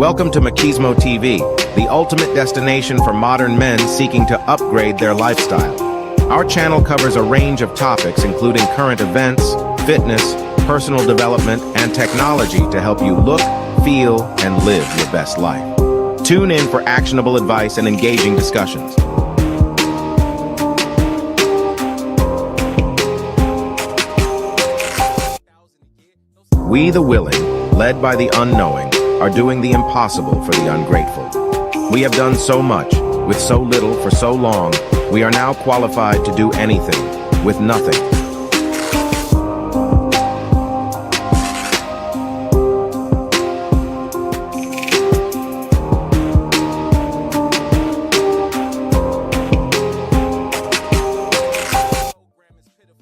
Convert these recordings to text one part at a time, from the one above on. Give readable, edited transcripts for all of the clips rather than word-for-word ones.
Welcome to MachismoTV, the ultimate destination for modern men seeking to upgrade their lifestyle. Our channel covers a range of topics including current events, fitness, personal development, and technology to help you look, feel, and live your best life. Tune in for actionable advice and engaging discussions. We the willing, led by the unknowing, are doing the impossible for the ungrateful. We have done so much, with so little for so long, we are now qualified to do anything, with nothing.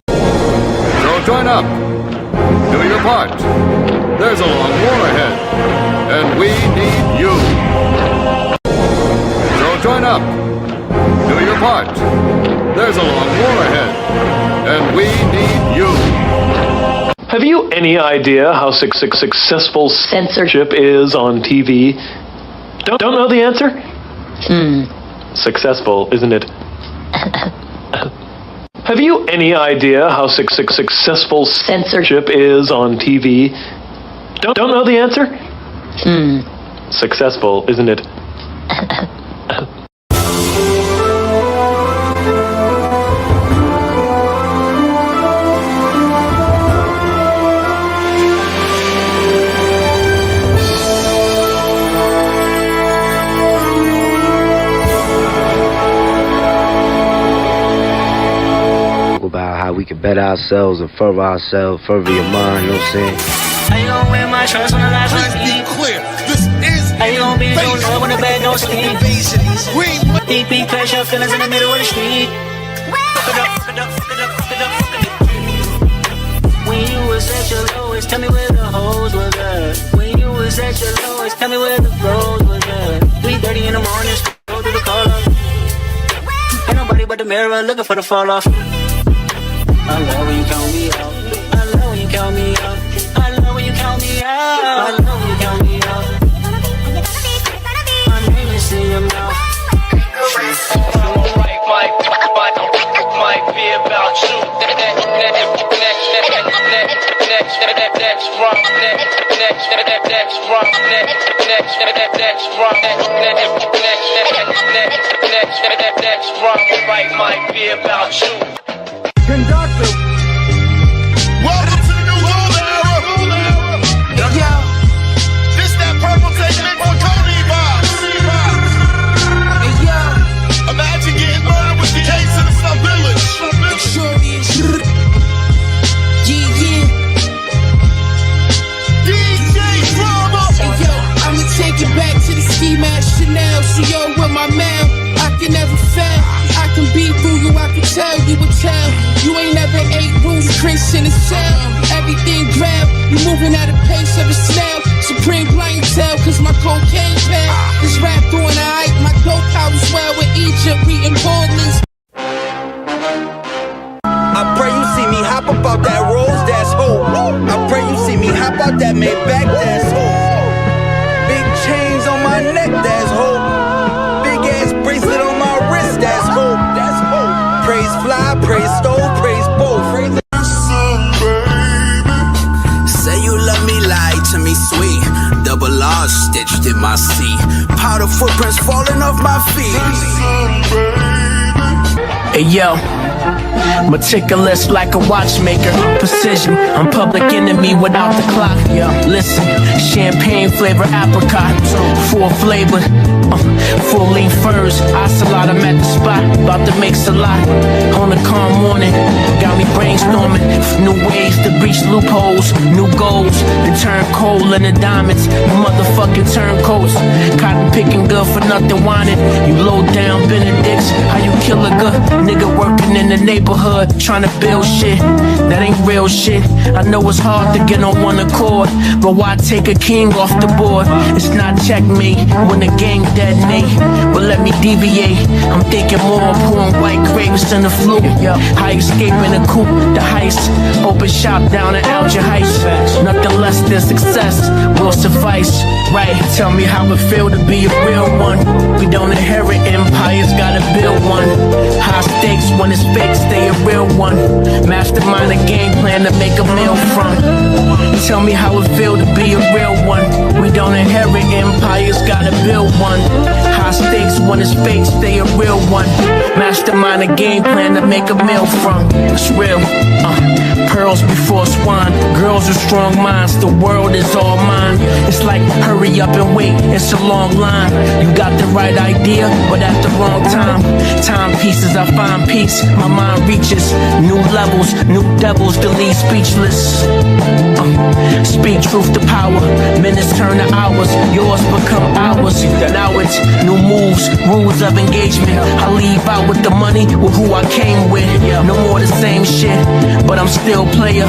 So join up. Do your part. There's a long war ahead, and we need you. So join up. Do your part. There's a long war ahead, and we need you. Have you any idea how successful censorship is on TV? Don't know the answer? Successful, isn't it? Have you any idea how successful censorship is on TV? Don't know the answer? Successful, isn't it? About how we can better ourselves and further ourselves, further your mind, you know what I'm saying? I ain't gonna wear my shorts when the last one's Let's be clear, this is I ain't gonna be no love when the bag don't sleep. Deep crash your feelings in the middle of the street. When you was at your lowest, tell me where the hoes was at. When you was at your lowest, tell me where the flows was at. 3:30 in the morning, go through the call up. Ain't nobody but the mirror looking for the fall off. I love when you count me out. I love when you count me out. I love when you count me out. I love when you count me out. My name is in your mouth. Might be about you. Might be about you. Conductor. Welcome to the new gold era. Yo. This that purple technique for 𝐂𝐍𝐉𝐎𝐾. Hey yo. Imagine getting murdered with the case in the Slum Village. It sure is. Yeah. DJ Drama. Hey yo, I'ma take it back to the ski mask Chanel. So yo, with my man, I can never fail. I can be through you, I can tell you would tell. You ain't never ate rules, Chris in a cell. Everything grab, you moving at a pace of a snail. Supreme clientele, cause my cocaine pal is rap doing alright. My dope house well with Egypt, reading Portland's. I pray you see me hop up out that Rolls, that's hope. I pray you see me hop out that Maybach, that's hope. Big chains on my neck, that's hope. Big ass bracelet on my wrist, that's hope. That's hope. Praise fly, praise stove, praise both. Praise say you love me, lie to me, sweet. Double R stitched in my seat. Powder footprints falling off my feet. Hey yo, meticulous like a watchmaker, precision. I'm public enemy without the clock. Yo, listen, champagne flavor apricot, 4 flavored, full leaf furs. Ocelot, I'm at the spot, about to make a lot. On a calm morning, got me brainstorming new ways to breach loopholes, new goals to turn coal into diamonds. You motherfucking turncoats, cotton picking good for nothing wanted. You low down Benedicts, how you kill a good nigga working in the neighborhood trying to build shit. That ain't real shit. I know it's hard to get on one accord, but why take a king off the board? It's not checkmate when the gang detonate, but let me deviate. I'm thinking more of pouring white grapes than the flu. High escaping the coupe, the heist. Open shop down in Alger Heights. Nothing less than success will suffice. Right, tell me how it feel to be a real one. We don't inherit empires, gotta build one. High stakes when it's fake, stay a real one. Mastermind a game plan to make a meal from. Tell me how it feel to be a real one. We don't inherit empires, gotta build one. High stakes when it's fake, stay a real one. Mastermind a game plan to make a meal from. It's real. Pearls before swine. Girls with strong minds, the world is all mine. It's like hurry up and wait, it's a long line. You got the right idea, but at the wrong time. Timepieces, I find peace, my mind reaches new levels, new devils to leave speechless. Speak truth to power, minutes turn to hours, yours become ours. Now it's new moves, rules of engagement. I leave out with the money, with who I came with. No more the same shit, but I'm still player.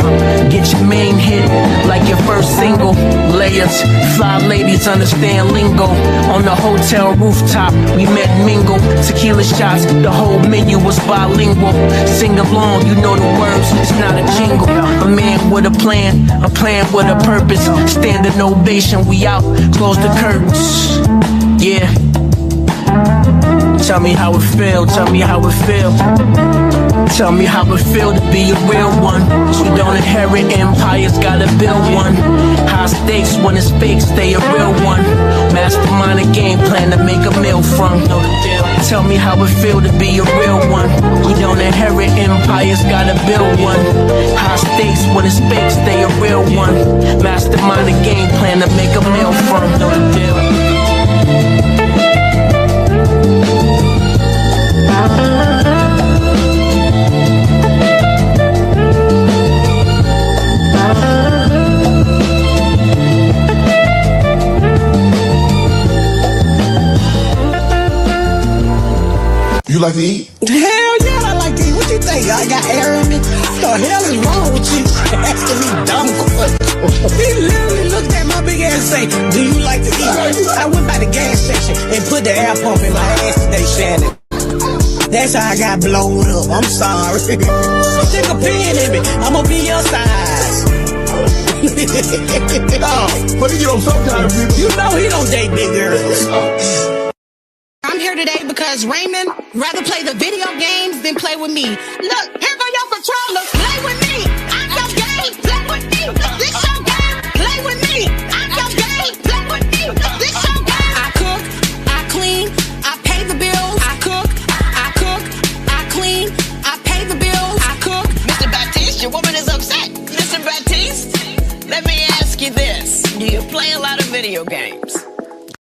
Get your main hit, like your first single. Layers, fly ladies understand lingo. On the hotel rooftop, we met mingle. Tequila shots, the whole menu was bilingual. Sing along, you know the words, it's not a jingle. A man with a plan with a purpose. Standing ovation, we out, close the curtains. Yeah. Tell me how it feel, tell me how it feel. Tell me how it feel to be a real one. We don't inherit empires, gotta build one. High stakes when it's fake, stay a real one. Mastermind a game plan to make a meal from. Tell me how it feel to be a real one. We don't inherit empires, gotta build one. High stakes when it's fake, stay a real one. Mastermind a game plan to make a meal from. You like to eat? Hell yeah, I like to eat. What you think? I got air in me? What the hell is wrong with you? Asking me dumb questions. He literally looked at my big ass and say, do you like to eat? I went by the gas station and put the air pump in my ass today, Shannon. That's how I got blown up. I'm sorry. Stick a pin in me. I'm gonna be your size. Oh, but you know sometimes you know he don't date big girls. I'm here today because Raymond rather play the video games than play with me. Look, here go your controller. Play with me. I'm your game. Play with me. This your game. Play with me. I'm your game. Play with me. This your game. I cook. I clean. I pay the bills. I cook. I cook. I clean. I pay the bills. I cook. Mr. Baptiste, your woman is upset. Mr. Baptiste, let me ask you this. Do you play a lot of video games?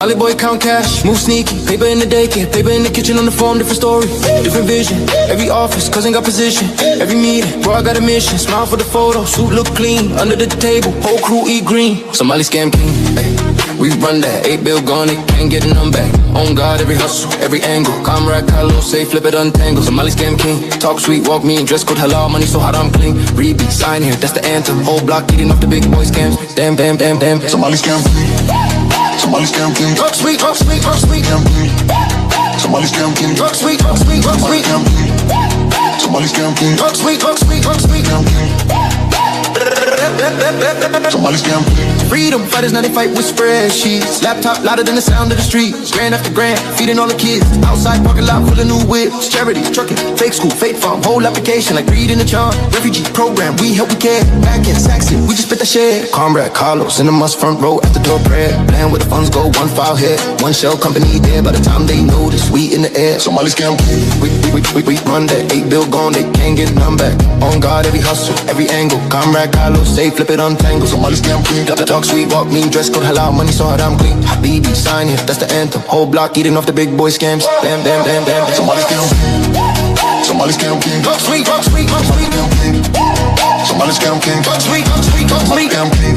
Ollie boy count cash, move sneaky. Paper in the daycare, paper in the kitchen on the phone, different story, different vision. Every office, cousin got position. Every meeting, bro, I got a mission. Smile for the photo, suit look clean. Under the table, whole crew eat green. Somebody scam king, ay. We run that, 8 bill gone, it can't get none back. On God, every hustle, every angle. Comrade Kylo, say flip it, untangle. Somebody scam king, talk sweet, walk mean. Dress code halal, money so hot I'm clean. Read beat, sign here, that's the anthem. Whole block eating off the big boy scams. Damn, damn, damn, damn. Somebody scam king. Somebody scam king. Talk sweet, talk sweet, talk sweet. Scam king. Somebody scam king. Talk sweet, talk sweet, talk sweet. Scam king. Somebody scam king. Talk sweet, talk sweet, talk sweet. Scam king. Somebody scam king. Freedom fighters, now they fight with spreadsheets. Laptop louder than the sound of the streets. Grand after grand, feeding all the kids. Outside parking lot full of new whips. Charities, trucking, fake school, fake farm. Whole application like reading the charm. Refugee program, we help, we care. Back in Saxon, we just spit the share. Comrade Carlos in the must front row at the door prayer. Plan where the funds go, one file here. One shell company there. By the time they notice, we in the air. Somebody scam king. We run that 8 bill gone, they can't get none back. On God, every hustle, every angle. Comrade Carlos, say flip it, untangle. Somebody scam king. Talk sweet, walk mean, dress code halal, money so hot I'm clean. Habibi, sign here, that's the anthem. Whole block eating off the big boy scams. Damn, damn, damn, damn, damn. Somebody scam king. Somebody scam king. Talk sweet, talk sweet, talk sweet. Scam king. Somebody scam king. Talk sweet, talk sweet, talk sweet. Scam king.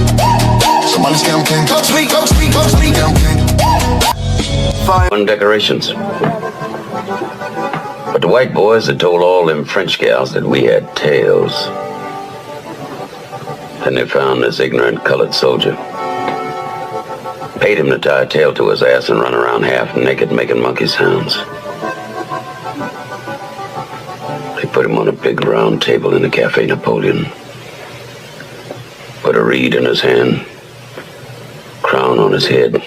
Somebody scam king. Talk sweet, talk sweet, talk sweet. Scam king. On decorations. But the white boys had told all them French gals that we had tails. Then they found this ignorant colored soldier. Paid him to tie a tail to his ass and run around half naked making monkey sounds. They put him on a big round table in the Cafe Napoleon. Put a reed in his hand, crown on his head,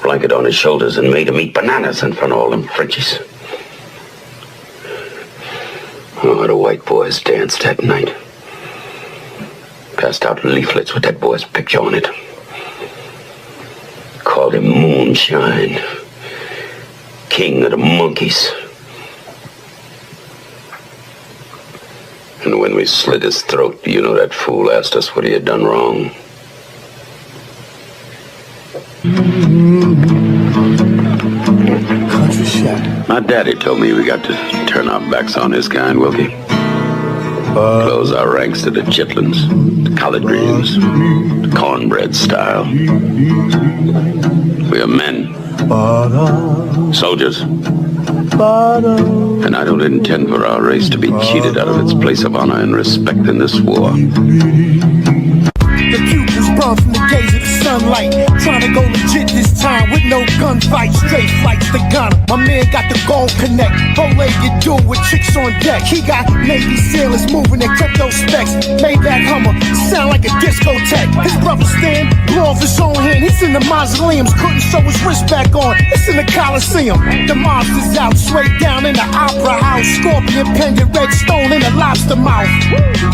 blanket on his shoulders, and made him eat bananas in front of all them Frenchies. Oh, the white boys danced that night. Passed out leaflets with that boy's picture on it. Called him Moonshine, King of the Monkeys. And when we slit his throat, you know that fool asked us what he had done wrong. Country shot. My daddy told me we got to turn our backs on his kind, Wilkie. Close our ranks to the chitlins, the collard greens, the cornbread style. We are men, soldiers, and I don't intend for our race to be cheated out of its place of honor and respect in this war. The pupils burn from the gaze of the sunlight. Trying to go legit this time with no gunfight. Straight flights to Ghana. My man got the gold connect. Bow-legged dude with chicks on deck. He got Navy sailors moving their crypto specs. Maybach Hummer, sound like a discotheque. His brother Stan blew off his own hand. He's in the mausoleums, couldn't show his wrist back on. It's in the Coliseum. The monster's out, straight down in the opera house. Scorpion pendant, red stone in the lobster mouth.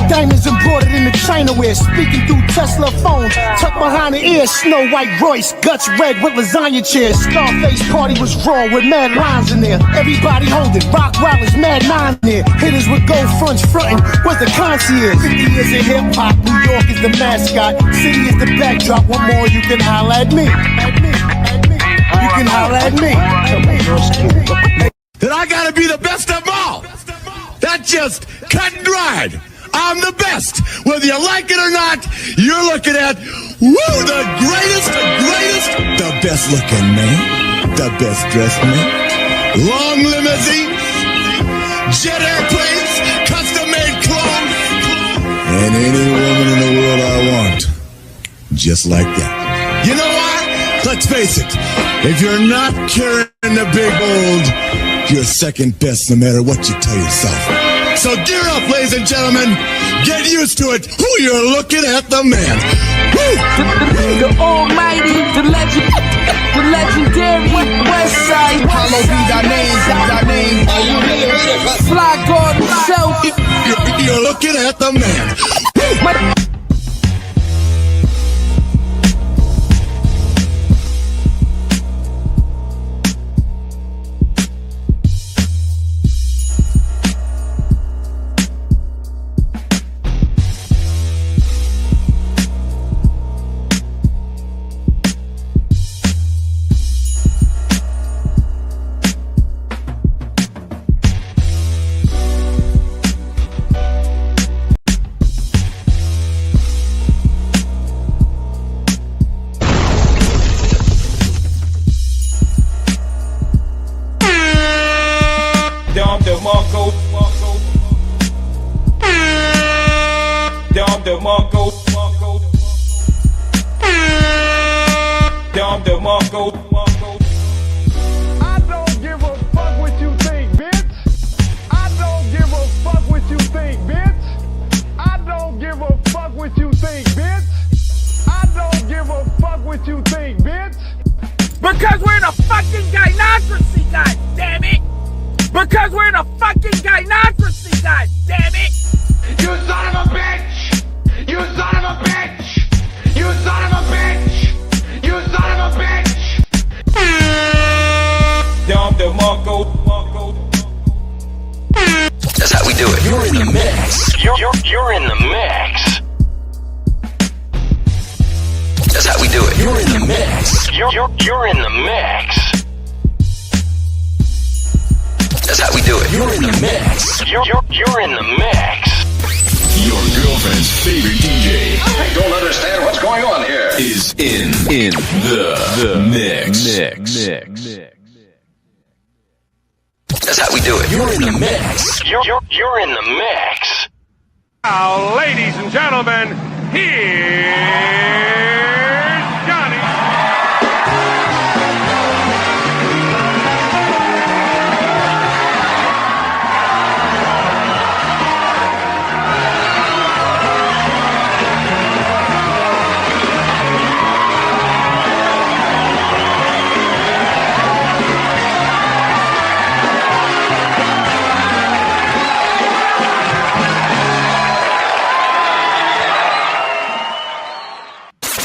Diamonds embroidered in the Chinaware. Speaking through Tesla phones, tucked behind the ear, Snow White Royce, guts red with lasagna chairs. Scarface party was raw with mad lines in there. Everybody holding, rock wallets, mad nine there. Hitters with gold fronts frontin', was the concierge. 50 years of hip hop, New York is the mascot. City is the backdrop. One more, you can holler at me. You can holler at me. That I gotta be the best of all. That's just cut and dried. I'm the best. Whether you like it or not, you're looking at, the greatest, the best looking man, the best dressed man, long limousine, jet airplanes, custom made clothes, and any woman in the world I want, just like that. You know what? Let's face it, if you're not carrying the big gold, you're second best no matter what you tell yourself. So gear up, ladies and gentlemen. Get used to it. Who you're looking at, the man. The almighty, the legend, the legendary Westside. Hollow be thy name, Are you here? Fly God himself. You're looking at the man. I don't give a fuck what you think, bitch. I don't give a fuck what you think, bitch. I don't give a fuck what you think, bitch. I don't give a fuck what you think, bitch. Because we're in a fucking gynocracy, goddammit! Because we're in a fucking gynocracy, goddammit! You son of a bitch! You son of a bitch! You son of a bitch! You son of a bitch! That's how we do it. You're in the mix. You're in the mix. That's how we do it. You're in the mix. You're in the mix. That's how we do it. You're in the mix. You're in the mix. Your girlfriend's favorite DJ. I don't understand what's going on here. Is in the mix. That's That's how we do it. You're in the mix. You're in the mix. Now, ladies and gentlemen, here's Johnny.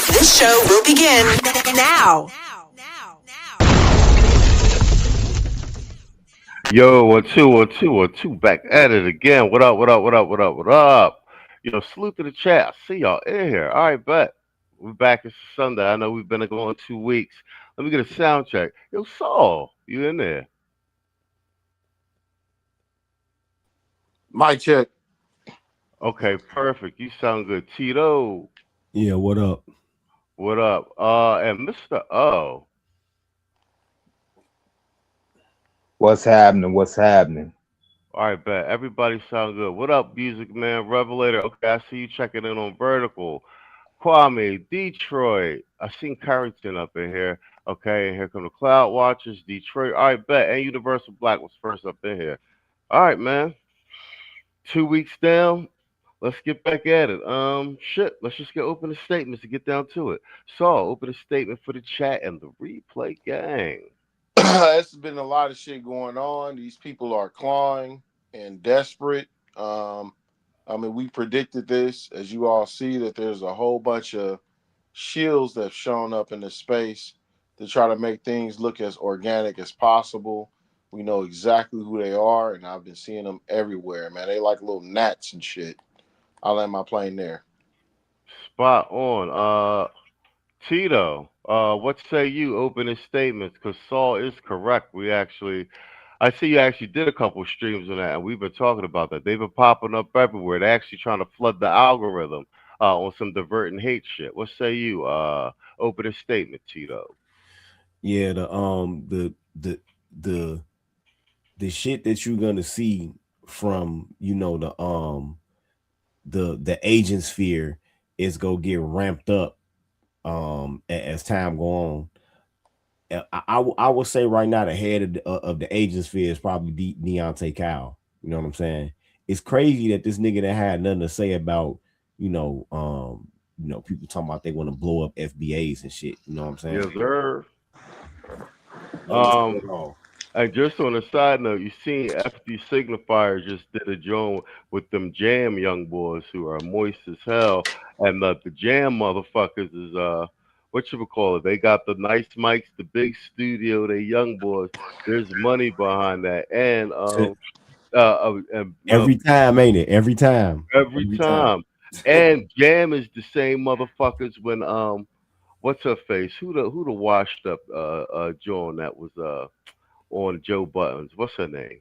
This show will begin now. Yo, 1 2 back at it again. What up? Yo, salute to the chat. I see y'all in here. All right, bet. We're back. It's Sunday. I know we've been going 2 weeks. Let me get a sound check. Yo, Saul, you in there? Mic check. Okay, perfect. You sound good. Tito. Yeah, what up? What up? And Mr. O. What's happening? What's happening? All right, bet. Everybody sound good. What up, Music Man, Revelator? Okay, I see you checking in on Vertical. Kwame, Detroit. I seen Carrington up in here. Okay, and here come the Cloud Watchers, Detroit. All right, bet. And Universal Black was first up in here. All right, man. 2 weeks down. Let's get back at it. Let's just get opening statements to get down to it. Saul, open a statement for the chat and the replay gang. There's been a lot of shit going on. These people are clawing and desperate. I mean, we predicted this. As you all see, that there's a whole bunch of shields that have shown up in the space to try to make things look as organic as possible. We know exactly who they are, and I've been seeing them everywhere, man. They like little gnats and shit. I'll land my plane there. Spot on. Tito, what say you? Opening statements, because Saul is correct. I see you actually did a couple streams on that, and we've been talking about that. They've been popping up everywhere. They're actually trying to flood the algorithm on some diverting hate shit. What say you? Opening statement, Tito. Yeah, the shit that you're gonna see from the agent sphere is gonna get ramped up as time go on. I would say right now the head of the agent sphere is probably 𝐇𝐎𝐿. You know what I'm saying? It's crazy that this nigga that had nothing to say about people talking about they want to blow up FBAs and shit. You know what I'm saying? Yes, sir. And just on a side note, you seen FD Signifier just did a joint with them Jam young boys who are moist as hell, and the Jam motherfuckers is they got the nice mics, the big studio, they young boys. There's money behind that, and every time, ain't it? Every time. And Jam is the same motherfuckers when what's her face? Who the washed up John that was on Joe Buttons? What's her name?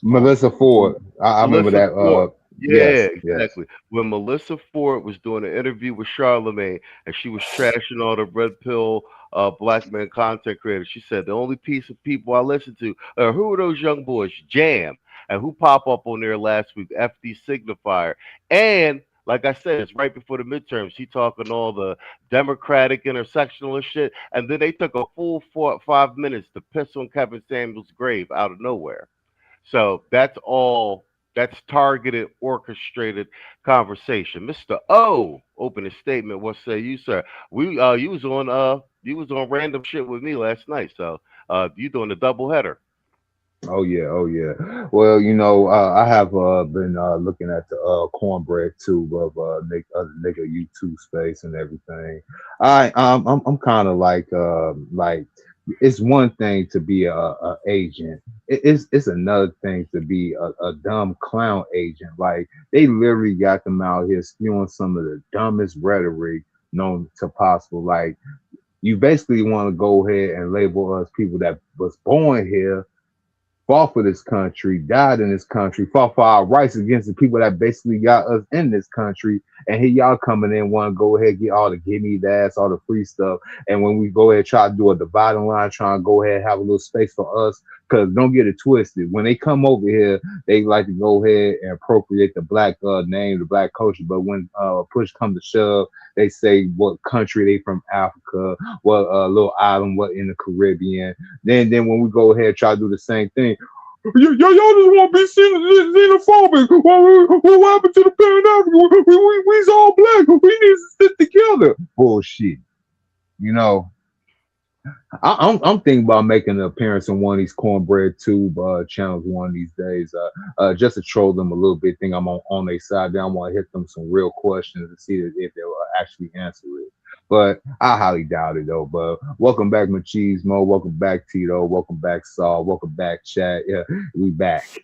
Melissa Ford. I remember that. Yeah, exactly. Yes. When Melissa Ford was doing an interview with Charlamagne and she was trashing all the red pill black man content creators, she said the only piece of people I listen to are who are those young boys? Jam. And who pop up on there last week? FD Signifier. And like I said, it's right before the midterms. She talking all the Democratic intersectionalist shit, and then they took a full 5 minutes to piss on Kevin Samuels' grave out of nowhere. So that's targeted, orchestrated conversation. Mr. O, open a statement. What say you, sir? You was on random shit with me last night. So you doing a double header. Oh yeah. Well, I have been looking at the cornbread tube of nigga YouTube space and everything. I'm kind of like it's one thing to be a agent. It's another thing to be a dumb clown agent. Like they literally got them out here spewing some of the dumbest rhetoric known to possible. Like you basically want to go ahead and label us people that was born here, fought for this country, died in this country, fought for our rights against the people that basically got us in this country. And here y'all coming in, want to go ahead, get all the give me that's all the free stuff. And when we go ahead, try to do a dividing line, trying to go ahead, have a little space for us Because don't get it twisted. When they come over here, they like to go ahead and appropriate the black name, the black culture. But when push comes to shove, they say what country they from, Africa, what little island, what in the Caribbean. Then when we go ahead and try to do the same thing, y'all just want to be xenophobic. What happened to the Pan-African? We's all black. We need to stick together. Bullshit. You know, I'm thinking about making an appearance on one of these cornbread tube channels one of these days, just to troll them a little bit. Think I'm on their side. Then I want to hit them some real questions and see if they'll actually answer it. But I highly doubt it though. But welcome back, Machismo. Welcome back, Tito. Welcome back, Saul. Welcome back, Chad. Yeah, we back.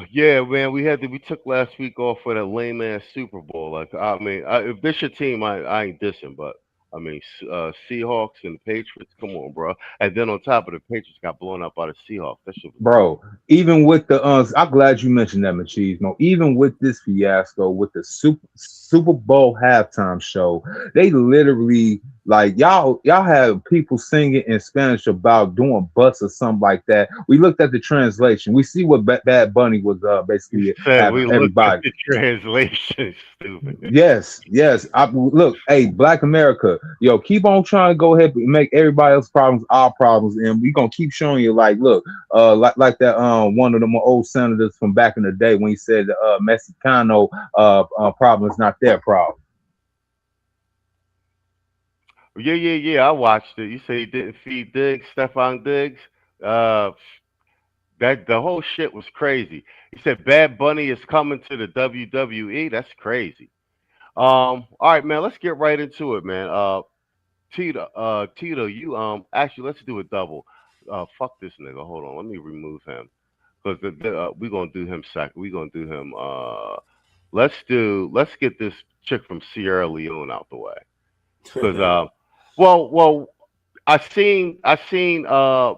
Yeah, man, we took last week off for that lame ass Super Bowl. Like, I mean, if this your team, I ain't dissing, but I mean, Seahawks and the Patriots. Come on, bro. And then on top of the Patriots got blown up by the Seahawks. That shit was Bro, even with the I'm glad you mentioned that, Machismo. Even with this fiasco with the Super Bowl halftime show, they literally like y'all have people singing in Spanish about doing butts or something like that. We looked at the translation. We see what Bad Bunny was basically having everybody. The translation, stupid. Yes. Look, hey, Black America, yo, keep on trying to go ahead and make everybody else's problems our problems, and we gonna keep showing you like, look, like that one of them old senators from back in the day when he said Mexicano problem is not their problem. Yeah. I watched it. You say he didn't feed Diggs, Stephon Diggs. That the whole shit was crazy. He said Bad Bunny is coming to the WWE. That's crazy. All right, man. Let's get right into it, man. Tito, you actually let's do a double. Fuck this nigga. Hold on, let me remove him because we're gonna do him second. We're gonna do him. Let's get this chick from Sierra Leone out the way because well, I seen a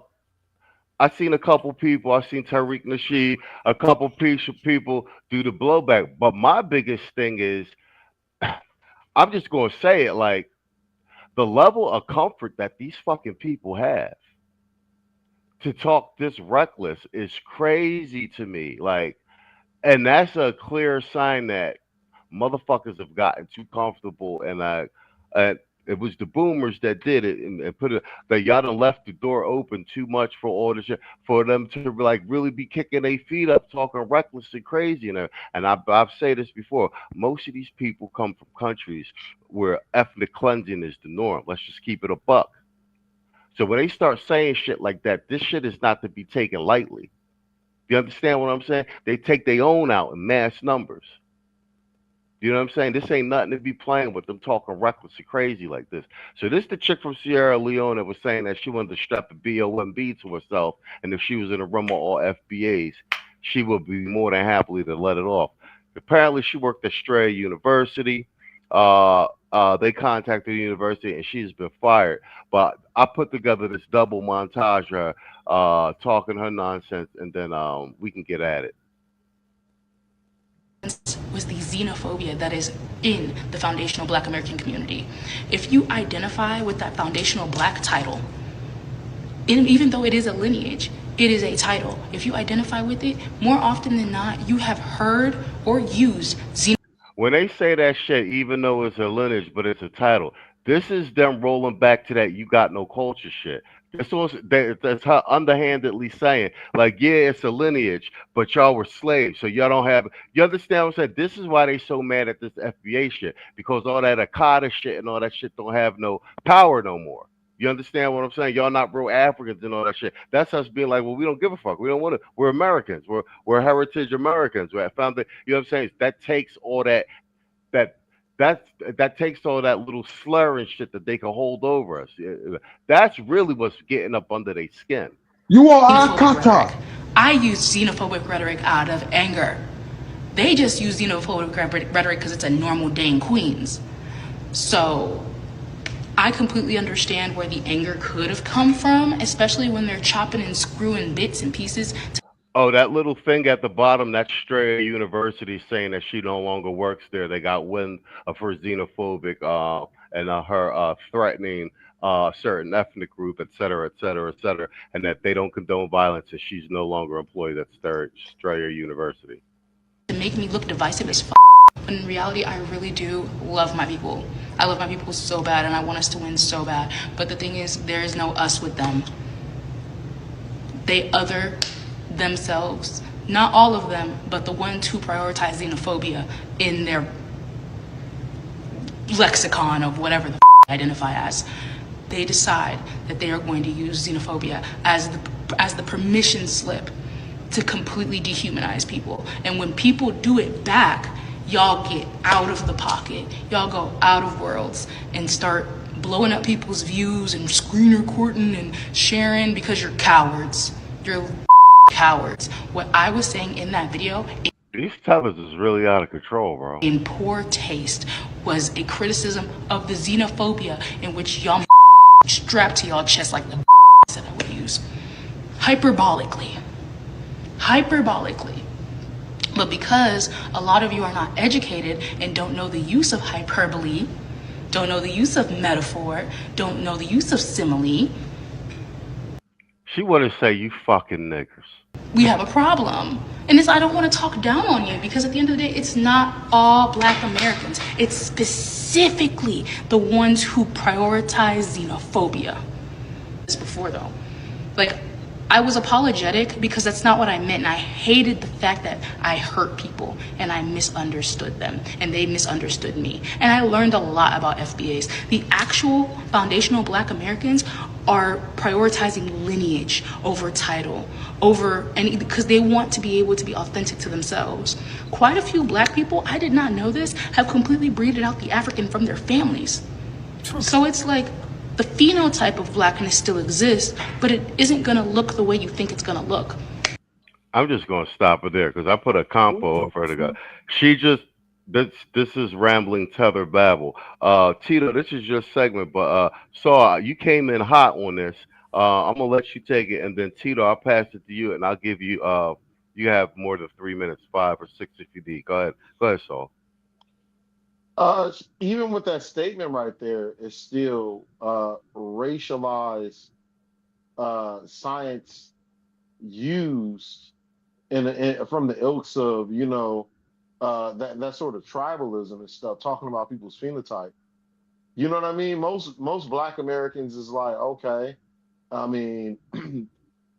couple people. I seen Tariq Nasheed, a couple people do the blowback. But my biggest thing is, I'm just gonna say it like the level of comfort that these fucking people have to talk this reckless is crazy to me. Like, and that's a clear sign that motherfuckers have gotten too comfortable and it was the boomers that did it and put it that y'all done left the door open too much for all this shit, for them to like really be kicking their feet up, talking reckless and crazy. And I've said this before. Most of these people come from countries where ethnic cleansing is the norm. Let's just keep it a buck. So when they start saying shit like that, this shit is not to be taken lightly. You understand what I'm saying? They take their own out in mass numbers. You know what I'm saying? This ain't nothing to be playing with, them talking reckless and crazy like this. So this the chick from Sierra Leone that was saying that she wanted to strap a BOMB to herself, and if she was in a room of all FBAs, she would be more than happily to let it off. Apparently, she worked at Strayer University. They contacted the university, and she's been fired. But I put together this double montage of her talking her nonsense, and then we can get at it. Was the xenophobia that is in the foundational Black American community. If you identify with that foundational Black title, even though it is a lineage, it is a title. If you identify with it, more often than not, you have heard or used xenophobia. When they say that shit, even though it's a lineage, but it's a title, this is them rolling back to that you got no culture shit. That's her underhandedly saying, like, yeah, it's a lineage, but y'all were slaves, so y'all don't have. You understand what I'm saying? This is why they so mad at this FBA shit, because all that Akata shit and all that shit don't have no power no more. You understand what I'm saying? Y'all not real Africans and all that shit. That's us being like, well, we don't give a fuck. We don't want to. We're Americans. We're heritage Americans. We're found that. You know what I'm saying? That takes all that takes all that little slur and shit that they can hold over us. That's really what's getting up under their skin. You are Akata. I use xenophobic rhetoric out of anger. They just use xenophobic rhetoric because it's a normal day in Queens. So I completely understand where the anger could have come from, especially when they're chopping and screwing bits and pieces. Oh, that little thing at the bottom, that's Strayer University saying that she no longer works there. They got wind of her xenophobic and her threatening a certain ethnic group, et cetera, et cetera, et cetera, and that they don't condone violence, and she's no longer employed at Strayer University. To make me look divisive as but in reality, I really do love my people. I love my people so bad, and I want us to win so bad. But the thing is, there is no us with them. They other themselves. Not all of them, but the ones who prioritize xenophobia in their lexicon of whatever the they identify as. They decide that they are going to use xenophobia as the permission slip to completely dehumanize people. And when people do it back, y'all get out of the pocket. Y'all go out of worlds and start blowing up people's views and screen recording and sharing because you're cowards. You're cowards. What I was saying in that video, these tellers is really out of control, bro. In poor taste, was a criticism of the xenophobia in which y'all strapped to y'all chest like the that I would use. Hyperbolically. But because a lot of you are not educated and don't know the use of hyperbole, don't know the use of metaphor, don't know the use of simile, she want to say you fucking niggers. We have a problem. And I don't want to talk down on you, because at the end of the day, it's not all Black Americans. It's specifically the ones who prioritize xenophobia. This before though, like, I was apologetic because that's not what I meant, and I hated the fact that I hurt people and I misunderstood them and they misunderstood me. And I learned a lot about FBAs. The actual foundational Black Americans are prioritizing lineage over title, because they want to be able to be authentic to themselves. Quite a few Black people, I did not know this, have completely breeded out the African from their families. So it's like, the phenotype of Blackness still exists, but it isn't gonna look the way you think it's gonna look. I'm just gonna stop it there because I put a compo of her to go. She just this is rambling tether babble. Tito, this is your segment, but you came in hot on this. I'm gonna let you take it, and then Tito, I'll pass it to you, and I'll give you you have more than 3 minutes, 5 or 6 if you need. Go ahead, Saul. Even with that statement right there, it's still racialized science used from the ilks of, that sort of tribalism and stuff, talking about people's phenotype. You know what I mean? Most Black Americans is like, okay, I mean,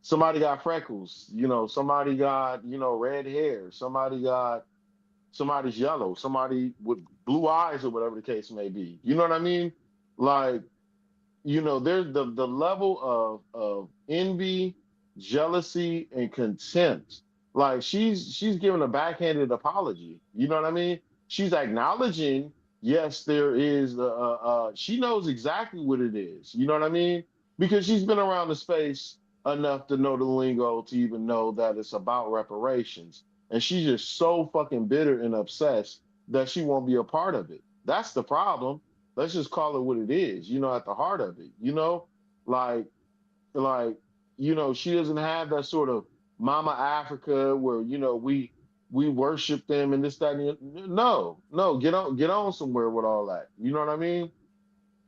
somebody got freckles, somebody got, red hair, somebody's yellow, somebody with blue eyes or whatever the case may be. You know what I mean? Like, there's the level of envy, jealousy, and contempt. Like, she's giving a backhanded apology. You know what I mean? She's acknowledging, yes, there is, she knows exactly what it is. You know what I mean? Because she's been around the space enough to know the lingo to even know that it's about reparations. And she's just so fucking bitter and obsessed that she won't be a part of it. That's the problem. Let's just call it what it is, at the heart of it, she doesn't have that sort of Mama Africa where, we worship them and this, that, and the, no, get on somewhere with all that. You know what I mean?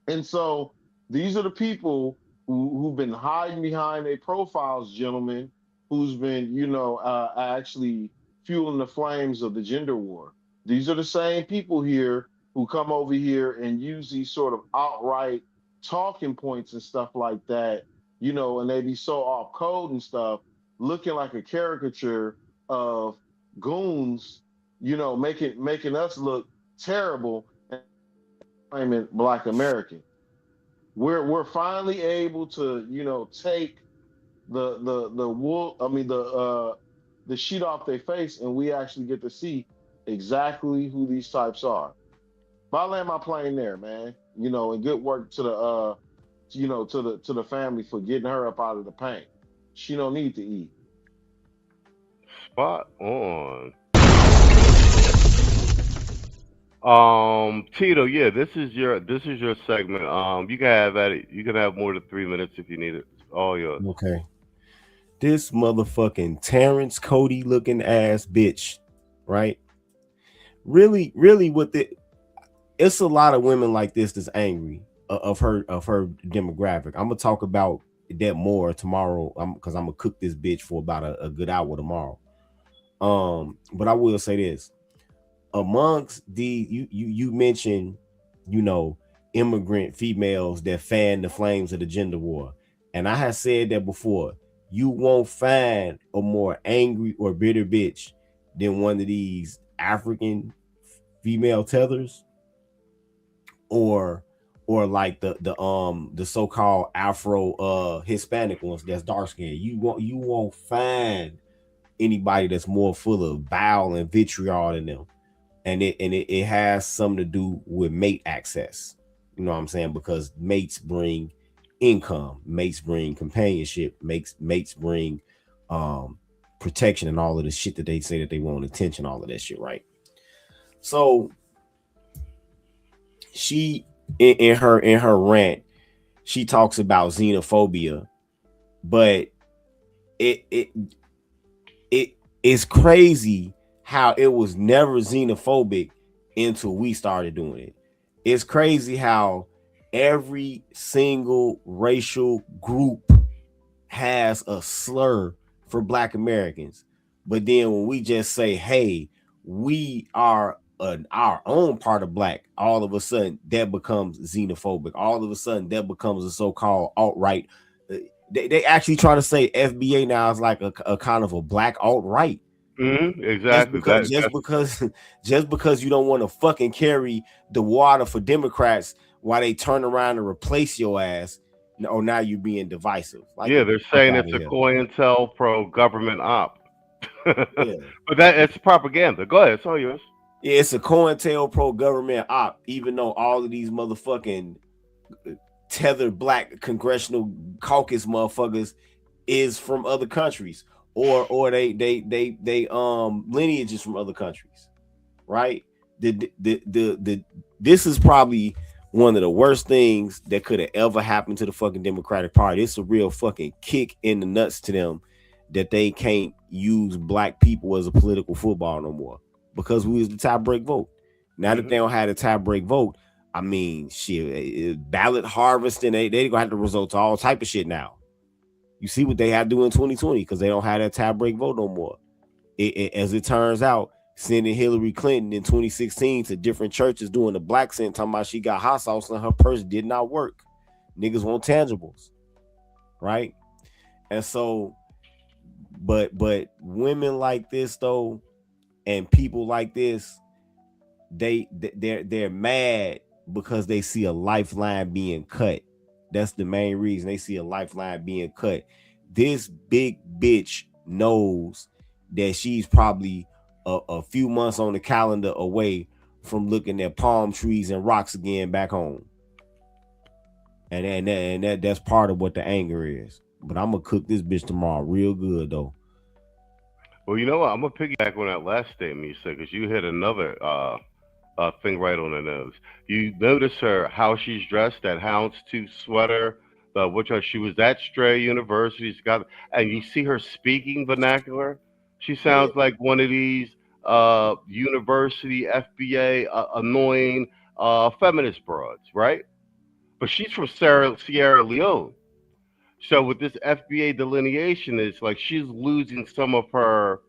And so these are the people who've been hiding behind their profiles, gentlemen, who's been, actually fueling the flames of the gender war. These are the same people here who come over here and use these sort of outright talking points and stuff like that, and they be so off code and stuff, looking like a caricature of goons, making us look terrible and claiming Black American. We're finally able to, take the sheet off their face, and we actually get to see exactly who these types are. But I land my plane there, man. And good work to the to the family for getting her up out of the paint. She don't need to eat. Spot on. Tito, yeah, this is your segment. You can have at it. You can have more than 3 minutes if you need it. All yours. Okay. This motherfucking Terrence Cody looking ass bitch, right? Really, it's a lot of women like this that's angry. of her demographic. I'm gonna talk about that more tomorrow. Because I'm gonna cook this bitch for about a good hour tomorrow. But I will say this: amongst the you mentioned, immigrant females that fan the flames of the gender war, and I have said that before. You won't find a more angry or bitter bitch than one of these African female tethers, or like the so-called Afro Hispanic ones that's dark skinned. You won't find anybody that's more full of bile and vitriol than them, and it has something to do with mate access. You know what I'm saying? Because mates bring income, mates bring companionship, mates bring protection, and all of the shit that they say that they want, attention, all of that shit, right? So she in her rant, she talks about xenophobia, but it's crazy how it was never xenophobic until we started doing it. It's crazy how every single racial group has a slur for Black Americans, but then when we just say, hey, we are our own part of Black, all of a sudden that becomes xenophobic. All of a sudden that becomes a so-called alt-right. They actually trying to say FBA now is like a kind of a Black alt-right. Exactly. Just because you don't want to fucking carry the water for Democrats while they turn around and replace your ass, or now you're being divisive. Like, yeah, they're saying it's a COINTEL pro-government op. Yeah. But it's propaganda. Go ahead, it's all yours. Yeah, it's a COINTEL pro-government op, even though all of these motherfucking tethered Black congressional caucus motherfuckers is from other countries, or they lineage is from other countries, right? This is probably one of the worst things that could have ever happened to the fucking Democratic Party. It's a real fucking kick in the nuts to them that they can't use Black people as a political football no more, because we was the tie break vote. Now that they don't have the tie break vote, I mean, shit, ballot harvesting, they gonna have to resort to all type of shit now. You see what they had to do in 2020 because they don't have that tie break vote no more. As it turns out, sending Hillary Clinton in 2016 to different churches doing the Black scent, talking about she got hot sauce in her purse, did not work. Niggas want tangibles, right? And so, but women like this though, and people like this, they're mad because they see a lifeline being cut. That's the main reason they see a lifeline being cut. This big bitch knows that she's probably a few months on the calendar away from looking at palm trees and rocks again back home. And that's part of what the anger is. But I'm gonna cook this bitch tomorrow real good though. Well, you know what? I'm gonna piggyback on that last statement you said, because you hit another thing right on the nose. You notice how she's dressed, that houndstooth sweater, she was at Stray University. And you see her speaking vernacular. She sounds like one of these university FBA annoying feminist broads, right? But she's from Sierra Leone. So with this FBA delineation, it's like she's losing some of her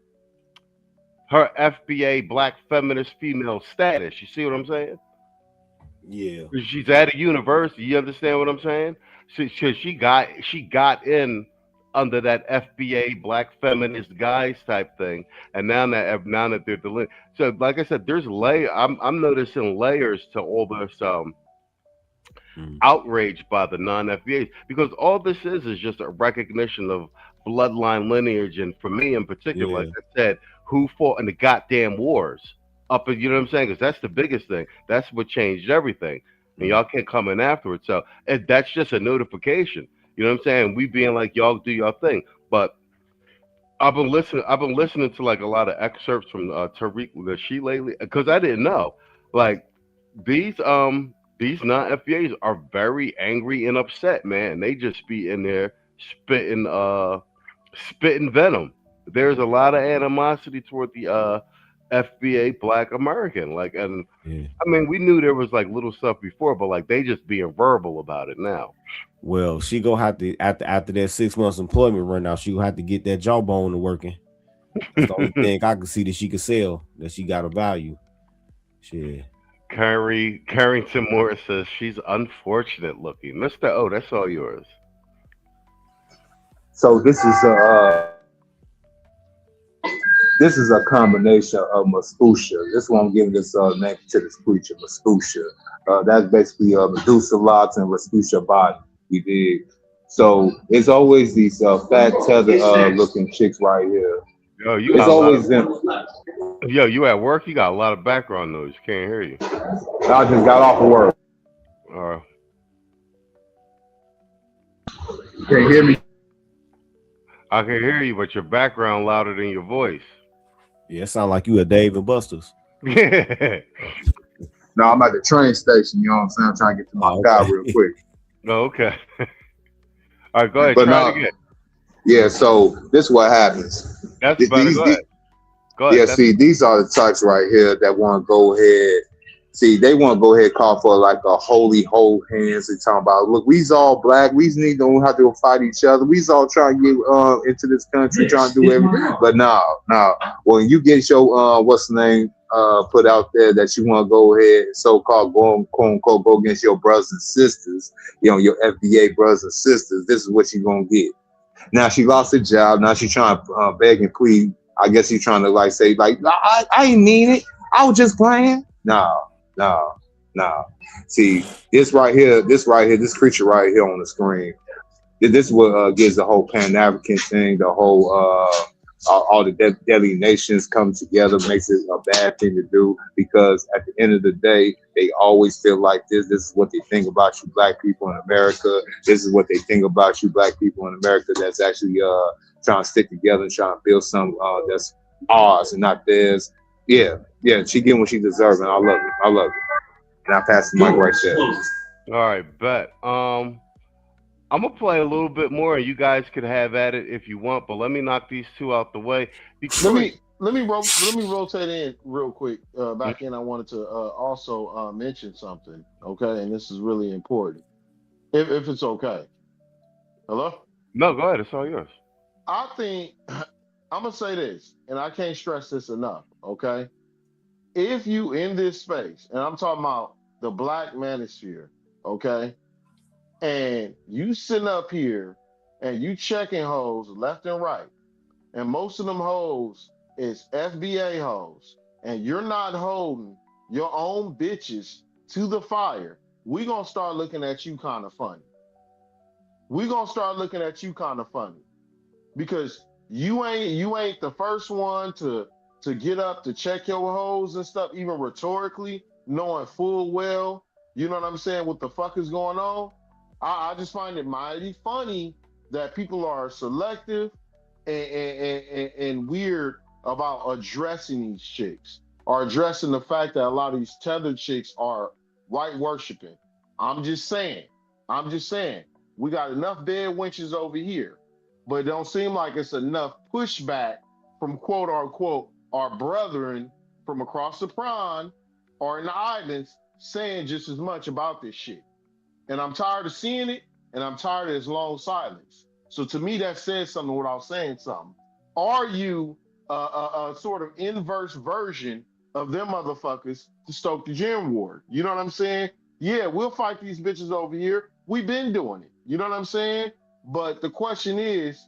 FBA Black feminist female status. You see what I'm saying? Yeah. She's at a university. You understand what I'm saying? She got in under that FBA Black feminist guys type thing, and now that they're delineating. So, like I said, there's I'm noticing layers to all this outrage by the non-FBAs, because all this is just a recognition of bloodline lineage, and for me in particular, like I said, who fought in the goddamn wars up, you know what I'm saying? Because that's the biggest thing. That's what changed everything, and y'all can't come in afterwards. So that's just a notification. You know what I'm saying? We being like, y'all do your thing. But I've been listening to like a lot of excerpts from Tariq Nasheed lately, because I didn't know. Like these non-FBAs are very angry and upset, man. They just be in there spitting venom. There's a lot of animosity toward the FBA Black American. Like, and Yeah. I mean, we knew there was like little stuff before, but like they just being verbal about it now. Well, she gonna have to after that 6 months employment run out, she gonna have to get that jawbone to working. That's the only thing I can see that she can sell, that she got a value. Shit. Carrington Moore says she's unfortunate looking. Mr. O, that's all yours. So this is a combination of Maspusha. This one I'm giving this name to this preacher, Maspusha. That's basically Medusa locks and Rasputia body. You dig? So it's always these fat tethered looking chicks right here. Yo, you it's always them. Yo, you at work? You got a lot of background noise. Can't hear you. I just got off of work. Can't hear me? I can hear you, but your background louder than your voice. Yeah, it sound like you at Dave and Buster's. No, I'm at the train station. You know what I'm saying? I'm trying to get to my car real quick. Oh, okay. All right, go ahead. But Try it again. Yeah, so this is what happens. That's better. Go ahead. Go ahead. Yeah, see, these are the types right here that want to go ahead. See, they want to go ahead and call for like a holy hold hands and talking about, look, we's all black. We need to have to fight each other. We's all trying to get into this country, trying to do everything. But no. When you get your what's the name put out there that you want to go ahead and so-called quote unquote go against your brothers and sisters, you know, your FBA brothers and sisters, this is what you're gonna get. Now she lost her job. Now she's trying to beg and plead. I guess she's trying to like say like I ain't mean it. I was just playing. No. See, this creature right here on the screen. This is what gives the whole Pan-African thing, the whole all the deadly nations come together, makes it a bad thing to do, because at the end of the day, they always feel like this. This is what they think about you black people in America. This is what they think about you black people in America that's actually trying to stick together and trying to build some that's ours and not theirs. Yeah, she getting what she deserves, and I love it. And I pass the mic right there. All right, bet. I'm gonna play a little bit more, and you guys could have at it if you want. But let me knock these two out the way. Let me rotate in real quick. Back in, I wanted to also mention something. Okay, and this is really important. If it's okay. Hello? No, go ahead. It's all yours. I think I'm gonna say this, and I can't stress this enough. Okay. If you in this space, and I'm talking about the black manosphere, okay, and you sitting up here and you checking hoes left and right, and most of them hoes is FBA hoes, and you're not holding your own bitches to the fire, we gonna start looking at you kind of funny. Because you ain't the first one to get up to check your hoes and stuff, even rhetorically, knowing full well, you know what I'm saying, what the fuck is going on. I just find it mighty funny that people are selective and weird about addressing these chicks, or addressing the fact that a lot of these tethered chicks are white worshiping. I'm just saying, we got enough dead wenches over here, but it don't seem like it's enough pushback from quote unquote our brethren from across the pond or in the islands saying just as much about this shit. And I'm tired of seeing it, and I'm tired of this long silence. So to me, that says something without saying something. Are you a sort of inverse version of them motherfuckers to stoke the gym war? You know what I'm saying? Yeah, we'll fight these bitches over here. We've been doing it. You know what I'm saying? But the question is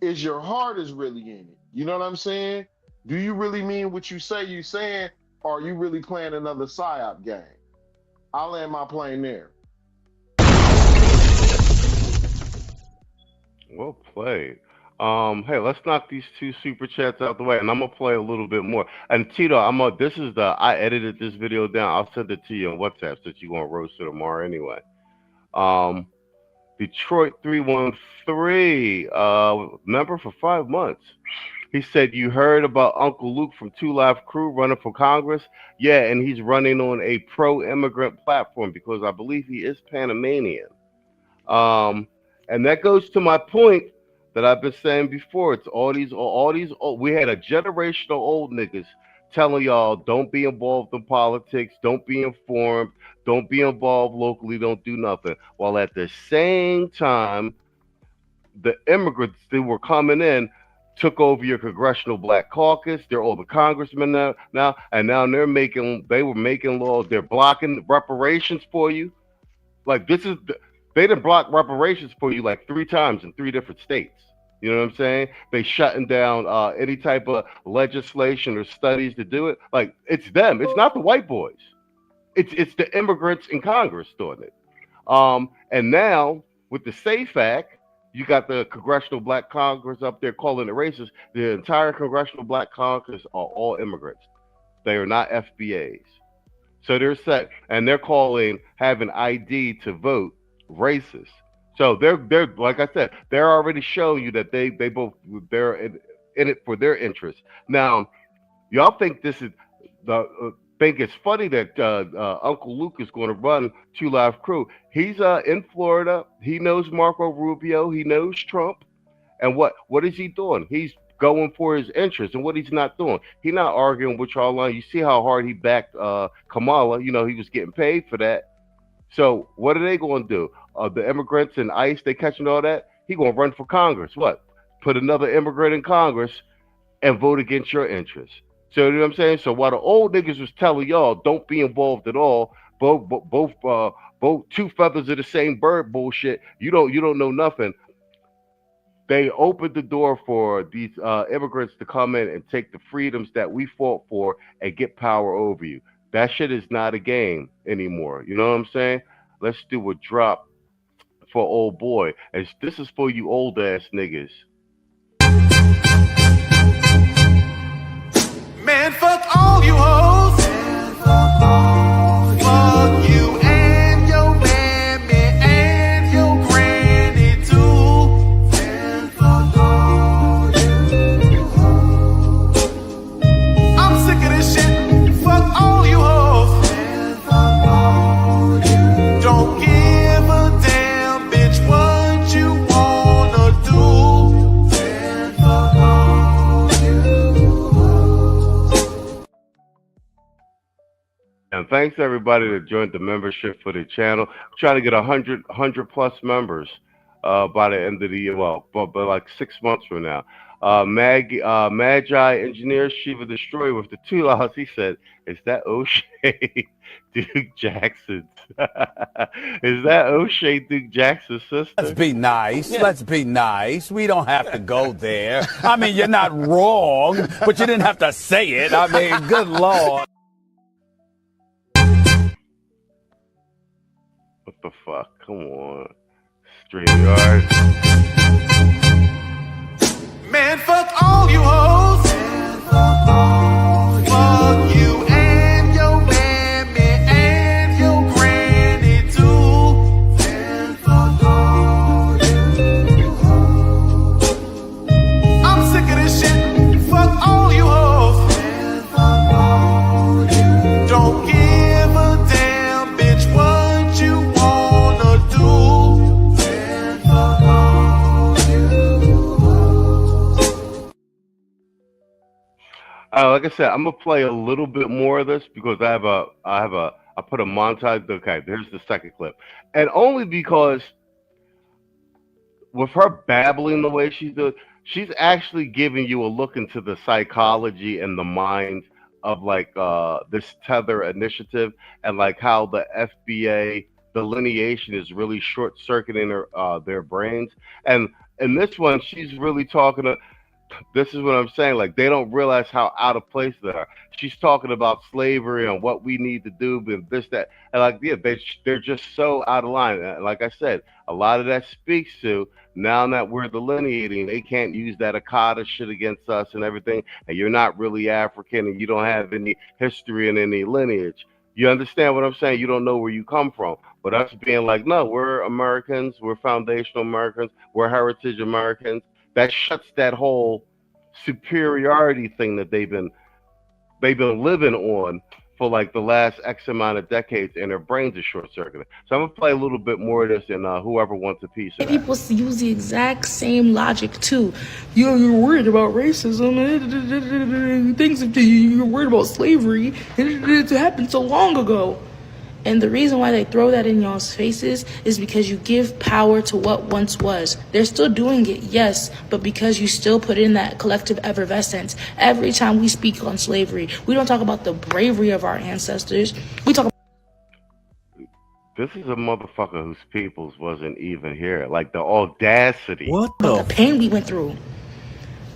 your heart is really in it? You know what I'm saying? Do you really mean what you say you're saying, or are you really playing another PSYOP game? I'll land my plane there. Well played. Hey, let's knock these two super chats out the way, and I'm gonna play a little bit more. And Tito, I edited this video down. I'll send it to you on WhatsApp since you're gonna roast it tomorrow anyway. Detroit 313, member for 5 months. He said, you heard about Uncle Luke from 2 Live Crew running for Congress? Yeah, and he's running on a pro-immigrant platform because I believe he is Panamanian. And that goes to my point that I've been saying before. It's all these we had a generational old niggas telling y'all don't be involved in politics, don't be informed, don't be involved locally, don't do nothing. While at the same time, the immigrants that were coming in took over your congressional black caucus. They're all the congressmen now, and now they were making laws. They're blocking reparations for you. Like they didn't block reparations for you like 3 times in 3 different states. You know what I'm saying? They shutting down any type of legislation or studies to do it. Like it's them. It's not the white boys. It's the immigrants in Congress doing it. And now with the SAFE Act, you got the Congressional Black Congress up there calling it racist. The entire Congressional Black Congress are all immigrants. They are not FBAs. So they're set, and they're calling having ID to vote racist. So they're like I said, they're already showing you that they're in it for their interests. Now, y'all think this is think it's funny that Uncle Luke is going to run 2 Live Crew. He's in Florida. He knows Marco Rubio. He knows Trump. And what is he doing? He's going for his interests. And what he's not doing, he's not arguing with y'all line. You see how hard he backed Kamala. You know, he was getting paid for that. So what are they going to do? The immigrants and ICE, they catching all that? He going to run for Congress. What? Put another immigrant in Congress and vote against your interests. So you know what I'm saying? So while the old niggas was telling y'all don't be involved at all, both 2 feathers of the same bird bullshit. You don't know nothing. They opened the door for these immigrants to come in and take the freedoms that we fought for and get power over you. That shit is not a game anymore. You know what I'm saying? Let's do a drop for old boy. And this is for you old ass niggas. Man, fuck all you hoes. Fuck you and your mammy and your granny too. Man, fuck all you hoes. I'm sick of this shit. Fuck all you hoes. Man, fuck all you. Don't give a damn, bitch, what you wanna do. Man, fuck all you. And thanks to everybody that joined the membership for the channel. I'm trying to get 100 plus members by the end of the year. Well, but like 6 months from now. Magi Engineer Shiva Destroyer with the $2. He said, "Is that O'Shea Duke Jackson? Is that O'Shea Duke Jackson's sister?" Let's be nice. Yeah. Let's be nice. We don't have to go there. I mean, you're not wrong, but you didn't have to say it. I mean, good Lord. What the fuck? Come on. StreamYard. Man, fuck all you hoes. Fuck you and your mammy and your granny too. Man, fuck all you hoes. I'm sick of this shit. Fuck all you hoes. Man, fuck all you. Don't give a damn, bitch, what you wanna do. Man, fuck all you hoes. Like I said, I'm gonna play a little bit more of this because I put a montage. Okay, there's the second clip, and only because with her babbling the way she's doing, she's actually giving you a look into the psychology and the mind of like this Tether initiative and like how the FBA delineation is really short-circuiting their brains. And in this one, she's really talking to. This is what I'm saying. Like, they don't realize how out of place they are. She's talking about slavery and what we need to do, and this, that, and like, yeah, they're just so out of line. And like I said, a lot of that speaks to now that we're delineating, they can't use that 𝐷𝐿 shit against us and everything. And you're not really African, and you don't have any history and any lineage. You understand what I'm saying? You don't know where you come from. But us being like, no, we're Americans, we're foundational Americans, we're heritage Americans. That shuts that whole superiority thing that they've been living on for like the last X amount of decades, and their brains are short circuited. So I'm gonna play a little bit more of this, and whoever wants a piece of that. People use the exact same logic too. You're worried about racism and things. You're worried about slavery. It happened so long ago. And the reason why they throw that in y'all's faces is because you give power to what once was. They're still doing it, yes, but because you still put in that collective effervescence. Every time we speak on slavery, we don't talk about the bravery of our ancestors. We talk about This is a motherfucker whose peoples wasn't even here. Like the audacity. What the pain we went through.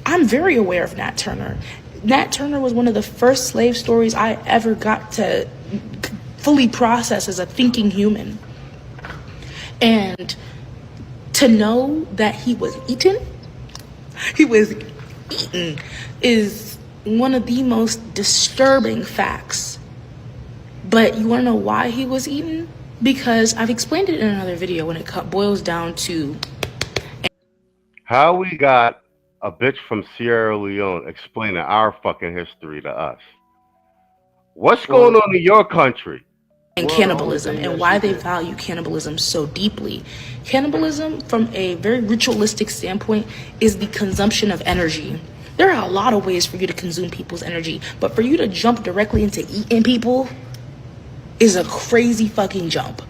I'm very aware of Nat Turner. Nat Turner was one of the first slave stories I ever got to fully process as a thinking human. And to know that he was eaten is one of the most disturbing facts. But you want to know why he was eaten? Because I've explained it in another video when it boils down to how we got a bitch from Sierra Leone explaining our fucking history to us. What's going on in your country? And cannibalism, and why they value cannibalism so deeply. Cannibalism, from a very ritualistic standpoint, is the consumption of energy. There are a lot of ways for you to consume people's energy, but for you to jump directly into eating people is a crazy fucking jump.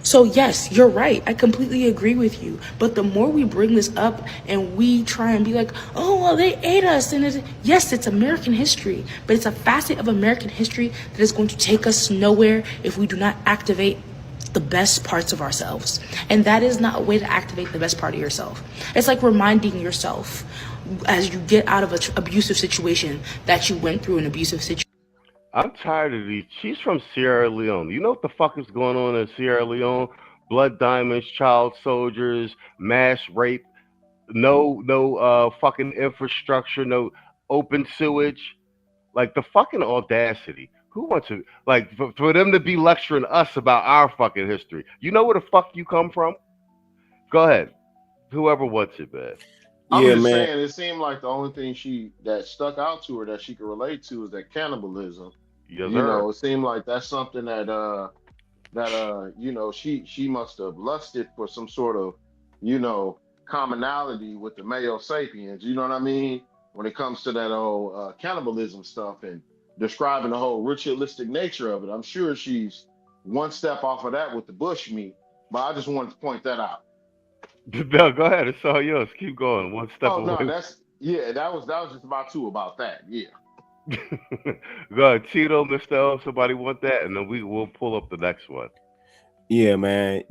So yes, you're right. I completely agree with you. But the more we bring this up and we try and be like, oh, well, they ate us. And yes, it's American history, but it's a facet of American history that is going to take us nowhere if we do not activate the best parts of ourselves. And that is not a way to activate the best part of yourself. It's like reminding yourself as you get out of an abusive situation that you went through an abusive situation. I'm tired of these. She's from Sierra Leone. You know what the fuck is going on in Sierra Leone? Blood diamonds, child soldiers, mass rape, no fucking infrastructure, no open sewage. Like the fucking audacity. Who wants to, like, for them to be lecturing us about our fucking history? You know where the fuck you come from? Go ahead. Whoever wants it, man. I'm just saying, it seemed like the only thing that stuck out to her that she could relate to is that cannibalism. Yes, you know, it seemed like that's something that you know, she must have lusted for some sort of, you know, commonality with the male sapiens. You know what I mean? When it comes to that old cannibalism stuff and describing the whole ritualistic nature of it, I'm sure she's one step off of that with the bush meat. But I just wanted to point that out. No, go ahead. It's all yours. Keep going. One step away. No, that was just about that. Yeah. Go ahead, Tito, Mr. L, somebody want that, and then we'll pull up the next one. Yeah, man.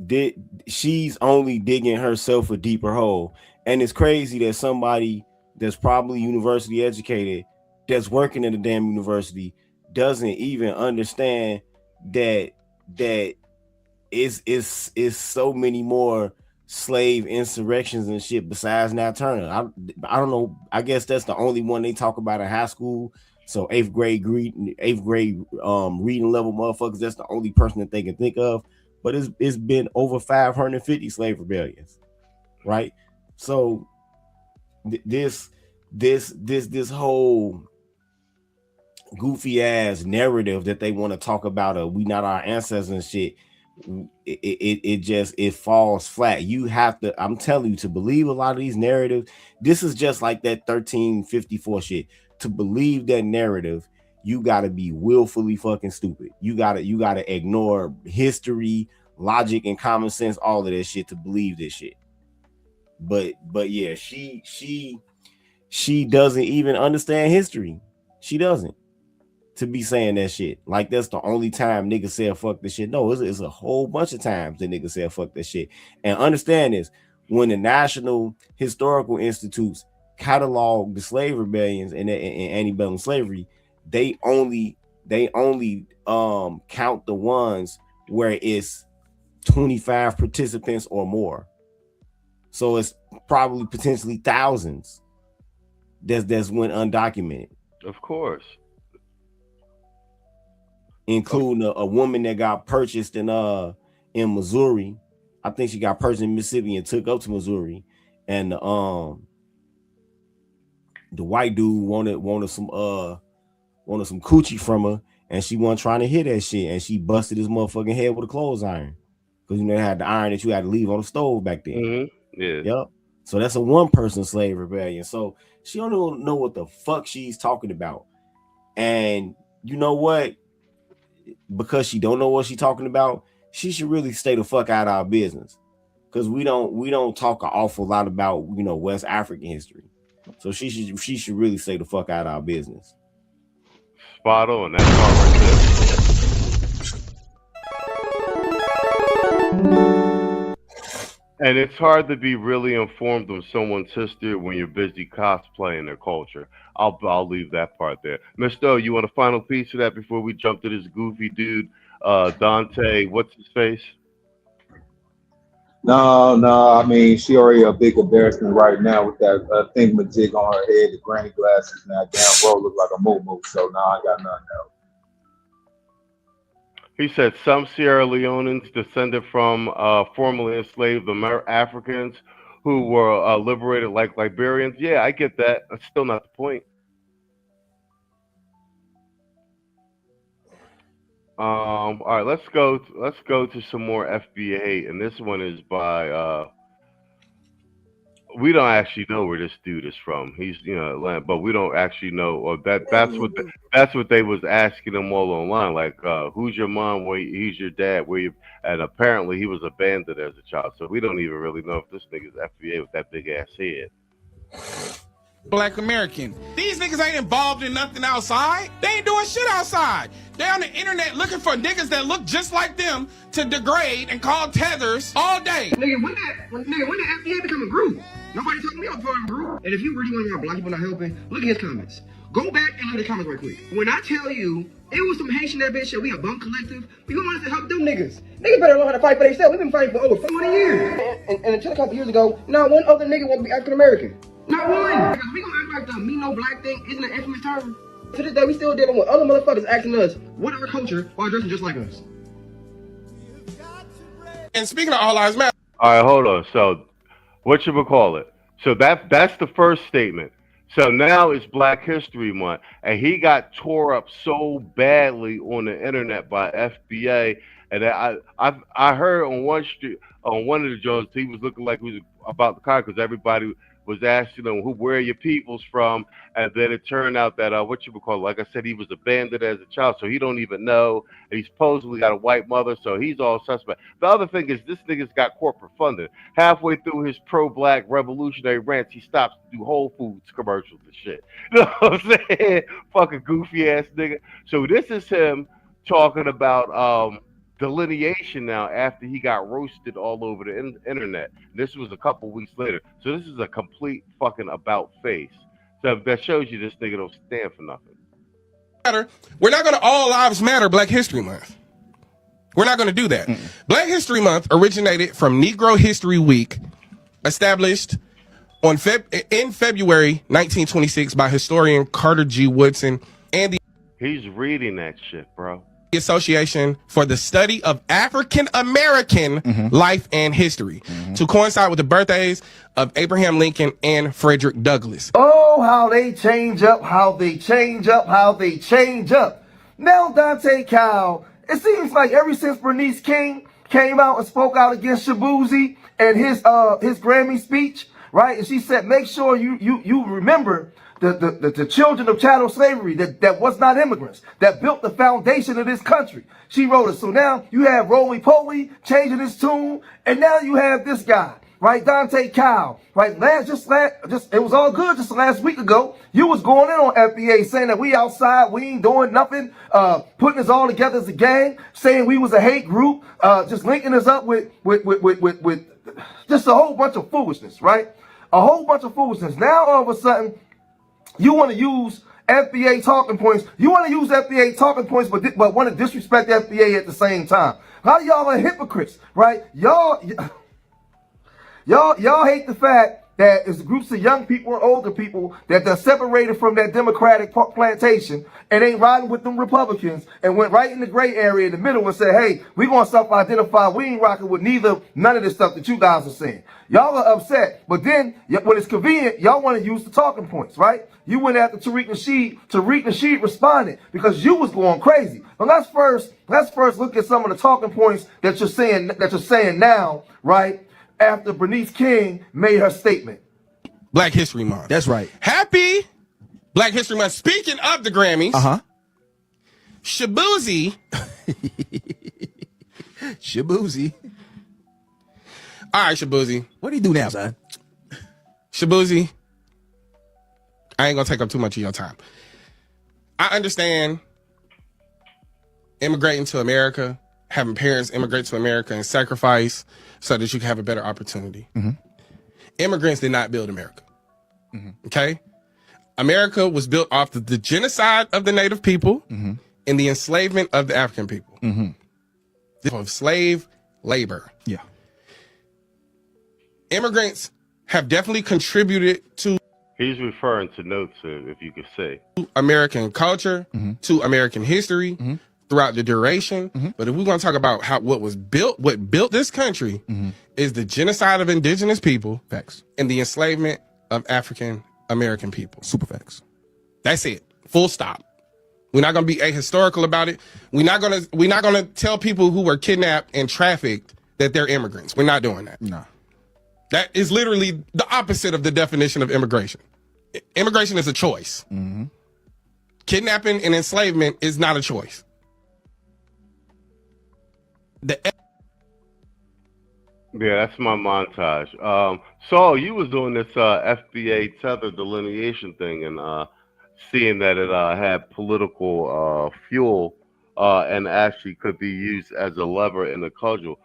She's only digging herself a deeper hole. And it's crazy that somebody that's probably university educated, that's working at a damn university, doesn't even understand that is so many more slave insurrections and shit besides Nat Turner. I don't know. I guess that's the only one they talk about in high school. So eighth grade reading level motherfuckers, that's the only person that they can think of. But it's been over 550 slave rebellions, right? So this whole goofy ass narrative that they want to talk about we not our ancestors and shit, it falls flat. You have to, I'm telling you, to believe a lot of these narratives, this is just like that 1354 shit. To believe that narrative, you gotta be willfully fucking stupid. You gotta ignore history, logic, and common sense, all of that shit to believe this shit. But yeah, she doesn't even understand history. She doesn't. To be saying that shit. Like that's the only time niggas said fuck this shit. No, it's a whole bunch of times that niggas said fuck this shit. And understand this, when the National Historical Institutes catalog the slave rebellions and antebellum slavery, they only count the ones where it's 25 participants or more. So it's probably potentially thousands that's went undocumented. Of course. Including a woman that got purchased in Missouri. I think she got purchased in Mississippi and took up to Missouri. And the white dude wanted some coochie from her, and she wasn't trying to hit that shit, and she busted his motherfucking head with a clothes iron. Because you know they had the iron that you had to leave on the stove back then. Yeah. Yep. So that's a one-person slave rebellion. So she don't even know what the fuck she's talking about. And you know what? Because she don't know what she's talking about, she should really stay the fuck out of our business. Because we don't talk an awful lot about, you know, West African history. So she should really stay the fuck out of our business. Spot on. That's all right there. And it's hard to be really informed on someone's history when you're busy cosplaying their culture. I'll leave that part there. Mr. O, you want a final piece of that before we jump to this goofy dude, Dante, what's his face? No, I mean, she already a big embarrassment right now with that thingamajig on her head, the granny glasses, and that damn bro look like a moo-moo. So, no, I got nothing else. He said some Sierra Leoneans descended from formerly enslaved Africans who were liberated like Liberians. Yeah, I get that. That's still not the point. All right, let's go to some more FBA hate, and this one is by we don't actually know where this dude is from. He's, you know, Atlanta, but we don't actually know. Or that's what they was asking him all online. Like, who's your mom? Who's your dad? Where you? And apparently he was abandoned as a child. So we don't even really know if this nigga's FBA with that big ass head. Black American. These niggas ain't involved in nothing outside. They ain't doing shit outside. They on the internet looking for niggas that look just like them to degrade and call tethers all day. Nigga, when the FBA become a group? Nobody told me I was part of a group. And if you really want to know black people not helping, look at his comments. Go back and look at the comments right quick. When I tell you, it was some Haitian that bitch shit, we a bunk collective, we want to help them niggas. Niggas better learn how to fight for themselves. We've been fighting for over 40 years. And until a couple years ago, not one other nigga wants to be African American. Not one. Because we gonna act like the me no black thing isn't an infamous term. To this day, we still dealing with other motherfuckers asking us what our culture while dressing just like us. And speaking of All Lives Matter. All right, hold on. So, whatchamacallit? So that's the first statement. So now it's Black History Month, and he got tore up so badly on the internet by FBA, and I heard on one of the joints he was looking like he was about the car because everybody was asking him where are your peoples from, and then it turned out that like I said, he was abandoned as a child, so he don't even know, and he supposedly got a white mother, so he's all suspect. The other thing is this nigga's got corporate funding. Halfway through his pro-black revolutionary rants, he stops to do Whole Foods commercials and shit. You know what I'm saying? Fucking goofy ass nigga. So this is him talking about delineation now after he got roasted all over the internet. This was a couple weeks later. So this is a complete fucking about face. So that shows you this nigga don't stand for nothing. We're not going to All Lives Matter Black History Month. We're not going to do that. Black History Month originated from Negro History Week, established in February 1926 by historian Carter G. Woodson and the He's reading that shit, bro. Association for the Study of African American Life and History to coincide with the birthdays of Abraham Lincoln and Frederick Douglass. Oh, how they change up, how they change up, how they change up. Now Dante Cal, it seems like ever since Bernice King came out and spoke out against Shabuzi and his Grammy speech, right? And she said, make sure you remember the children of chattel slavery that was not immigrants, that built the foundation of this country. She wrote it. So now you have Roly-Poly changing his tune, and now you have this guy, right? Dante Cal, right? It was all good just last week ago. You was going in on FBA saying that we outside, we ain't doing nothing, putting us all together as a gang, saying we was a hate group, just linking us up with just a whole bunch of foolishness, right? A whole bunch of foolishness. Now all of a sudden, you want to use FBA talking points. You want to use FBA talking points, but want to disrespect FBA at the same time. How y'all are hypocrites, right? Y'all hate the fact that is groups of young people and older people that they're separated from that Democratic plantation and ain't riding with them Republicans and went right in the gray area in the middle and said, hey, we're going to self-identify. We ain't rocking with none of this stuff that you guys are saying. Y'all are upset. But then when it's convenient, y'all want to use the talking points, right? You went after Tariq Nasheed. Tariq Nasheed responded because you was going crazy. But let's first look at some of the talking points that you're saying now, right? After Bernice King made her statement. Black History Month. That's right. Happy Black History Month. Speaking of the Grammys, Shabuzi. Shabuzi. All right, Shabuzi. What do you do now, son? Shabuzi, I ain't gonna take up too much of your time. I understand immigrating to America, having parents immigrate to America and sacrifice so that you can have a better opportunity. Immigrants did not build America. Okay? America was built off the genocide of the native people and the enslavement of the African people. Of slave labor. Yeah. Immigrants have definitely contributed to. He's referring to notes, if you could say. American culture, to American history throughout the duration. But if we're going to talk about what built this country is the genocide of indigenous people. Facts. And the enslavement of African American people. Super facts. That's it. Full stop. We're not going to be ahistorical about it. We're not going to tell people who were kidnapped and trafficked that they're immigrants. We're not doing that. No. That is literally the opposite of the definition of immigration. Immigration is a choice. Kidnapping and enslavement is not a choice. Yeah, that's my montage. So you was doing this FBA tether delineation thing and seeing that it had political fuel and actually could be used as a lever in the cudgel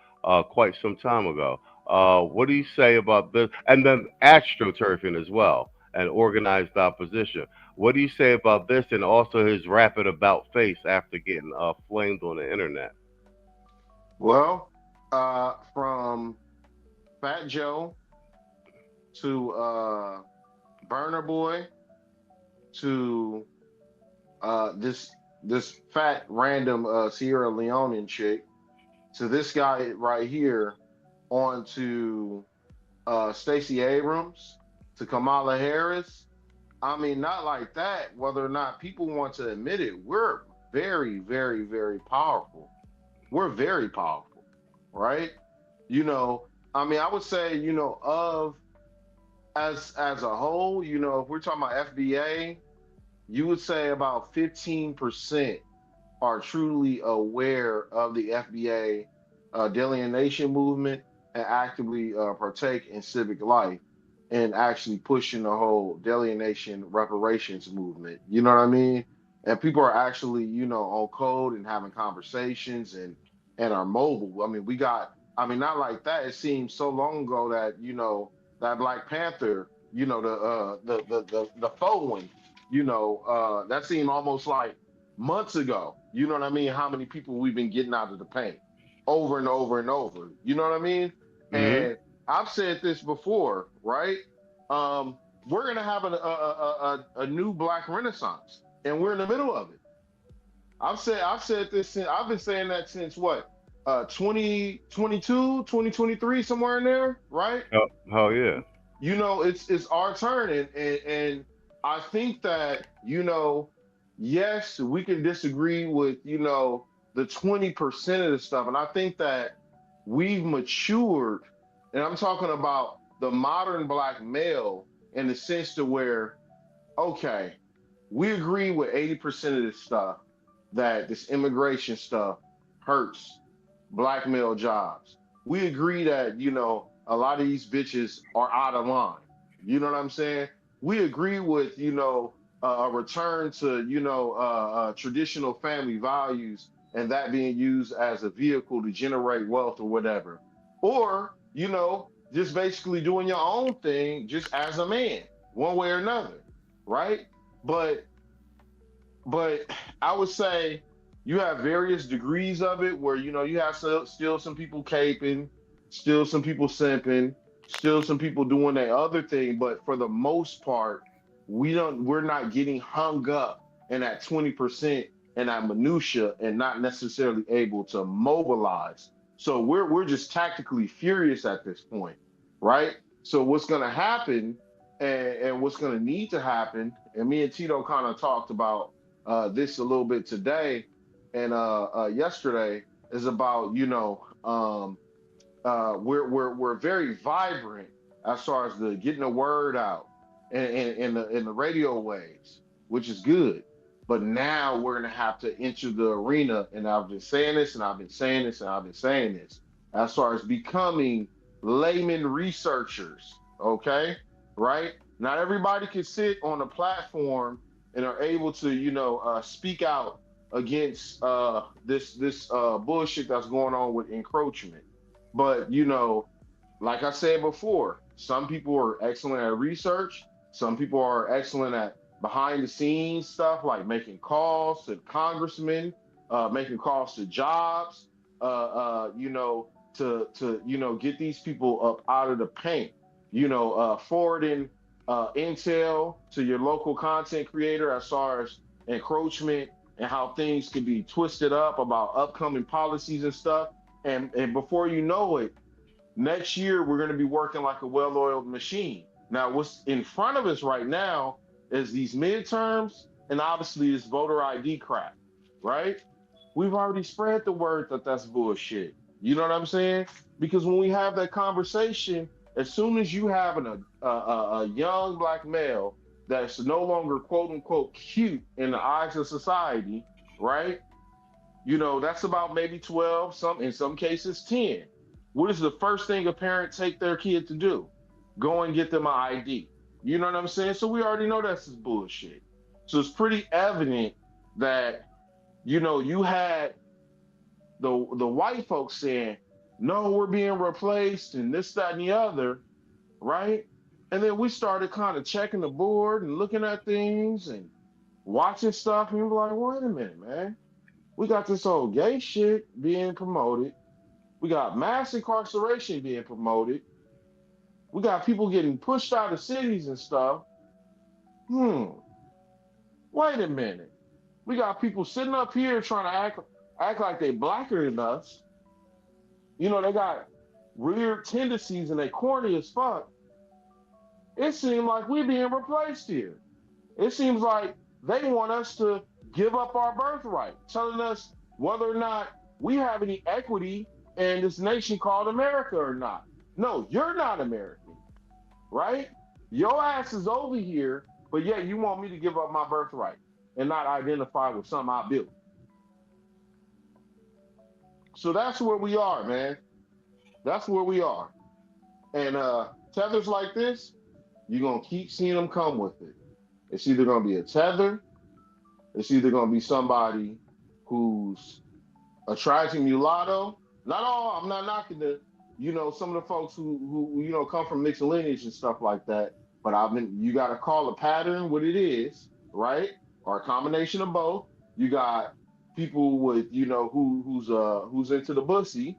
quite some time ago. What do you say about this? And then astroturfing as well and organized opposition. What do you say about this and also his rapid about face after getting flamed on the internet? Well, from Fat Joe to Burner Boy to this fat random Sierra Leonean chick to this guy right here on to Stacey Abrams to Kamala Harris. I mean, not like that. Whether or not people want to admit it, we're very, very, very powerful. We're very powerful, right? You know, I mean, I would say, you know, as a whole, you know, if we're talking about FBA, you would say about 15% are truly aware of the FBA delineation movement and actively partake in civic life and actually pushing the whole delineation reparations movement. You know what I mean? And people are actually, you know, on code and having conversations and are mobile. I mean, not like that. It seems so long ago that, you know, that Black Panther, you know, the faux one, you know, that seemed almost like months ago. You know what I mean? How many people we've been getting out of the paint over and over and over. You know what I mean? And I've said this before, right? We're gonna have a new Black Renaissance, and we're in the middle of it. I've said this since I've been saying that since what? 2022, 2023, somewhere in there, right? Oh yeah. You know, it's our turn, and I think that, you know, yes, we can disagree with, you know, the 20% of the stuff, and I think that we've matured, and I'm talking about the modern Black male in the sense to where, okay, we agree with 80% of this stuff, that this immigration stuff hurts Black male jobs. We agree that, you know, a lot of these bitches are out of line. You know what I'm saying? We agree with, you know, a return to, you know, traditional family values and that being used as a vehicle to generate wealth or whatever. Or, you know, just basically doing your own thing just as a man, one way or another, right? But I would say you have various degrees of it where, you know, you have still some people caping, still some people simping, Still some people doing their other thing, but for the most part, we're not getting hung up in that 20% and that minutia and not necessarily able to mobilize. So we're just tactically furious at this point, right? So what's gonna happen and what's gonna need to happen, and me and Tito kind of talked about this a little bit today and yesterday, is about, we're very vibrant as far as the getting the word out and in the radio waves, which is good. But now we're gonna have to enter the arena, and I've been saying this, and I've been saying this, and I've been saying this, as far as becoming layman researchers. Okay, right? Not everybody can sit on a platform and are able to, speak out against this bullshit that's going on with encroachment. But like I said before, some people are excellent at research. Some people are excellent at behind the scenes stuff, like making calls to congressmen, making calls to jobs, to get these people up out of the paint, forwarding intel to your local content creator as far as encroachment and how things can be twisted up about upcoming policies and stuff. And before you know it, next year we're going to be working like a well-oiled machine. Now, what's in front of us right now is these midterms and obviously this voter ID crap, right? We've already spread the word that that's bullshit. You know what I'm saying? Because when we have that conversation, as soon as you have a young black male that's no longer quote unquote cute in the eyes of society, right? That's about maybe 12, in some cases 10. What is the first thing a parent take their kid to do? Go and get them an ID. You know what I'm saying? So we already know that's just bullshit. So it's pretty evident that, you had the white folks saying, no, we're being replaced and this, that, and the other, right? And then we started kind of checking the board and looking at things and watching stuff, and we were like, wait a minute, man. We got this old gay shit being promoted. We got mass incarceration being promoted. We got people getting pushed out of cities and stuff. Wait a minute. We got people sitting up here trying to act like they blacker than us. They got weird tendencies and they corny as fuck. It seems like we're being replaced here. It seems like they want us to give up our birthright, telling us whether or not we have any equity in this nation called America or not. No, you're not American, right? Your ass is over here, but yet you want me to give up my birthright and not identify with something I built. So that's where we are, man. That's where we are. And tethers like this, you're going to keep seeing them come with it. It's either going to be a tether, it's either going to be somebody who's attracting mulatto. Not all, I'm not knocking some of the folks who come from mixed lineage and stuff like that. But you got to call a pattern what it is, right? Or a combination of both. You got people with, who's into the bussy,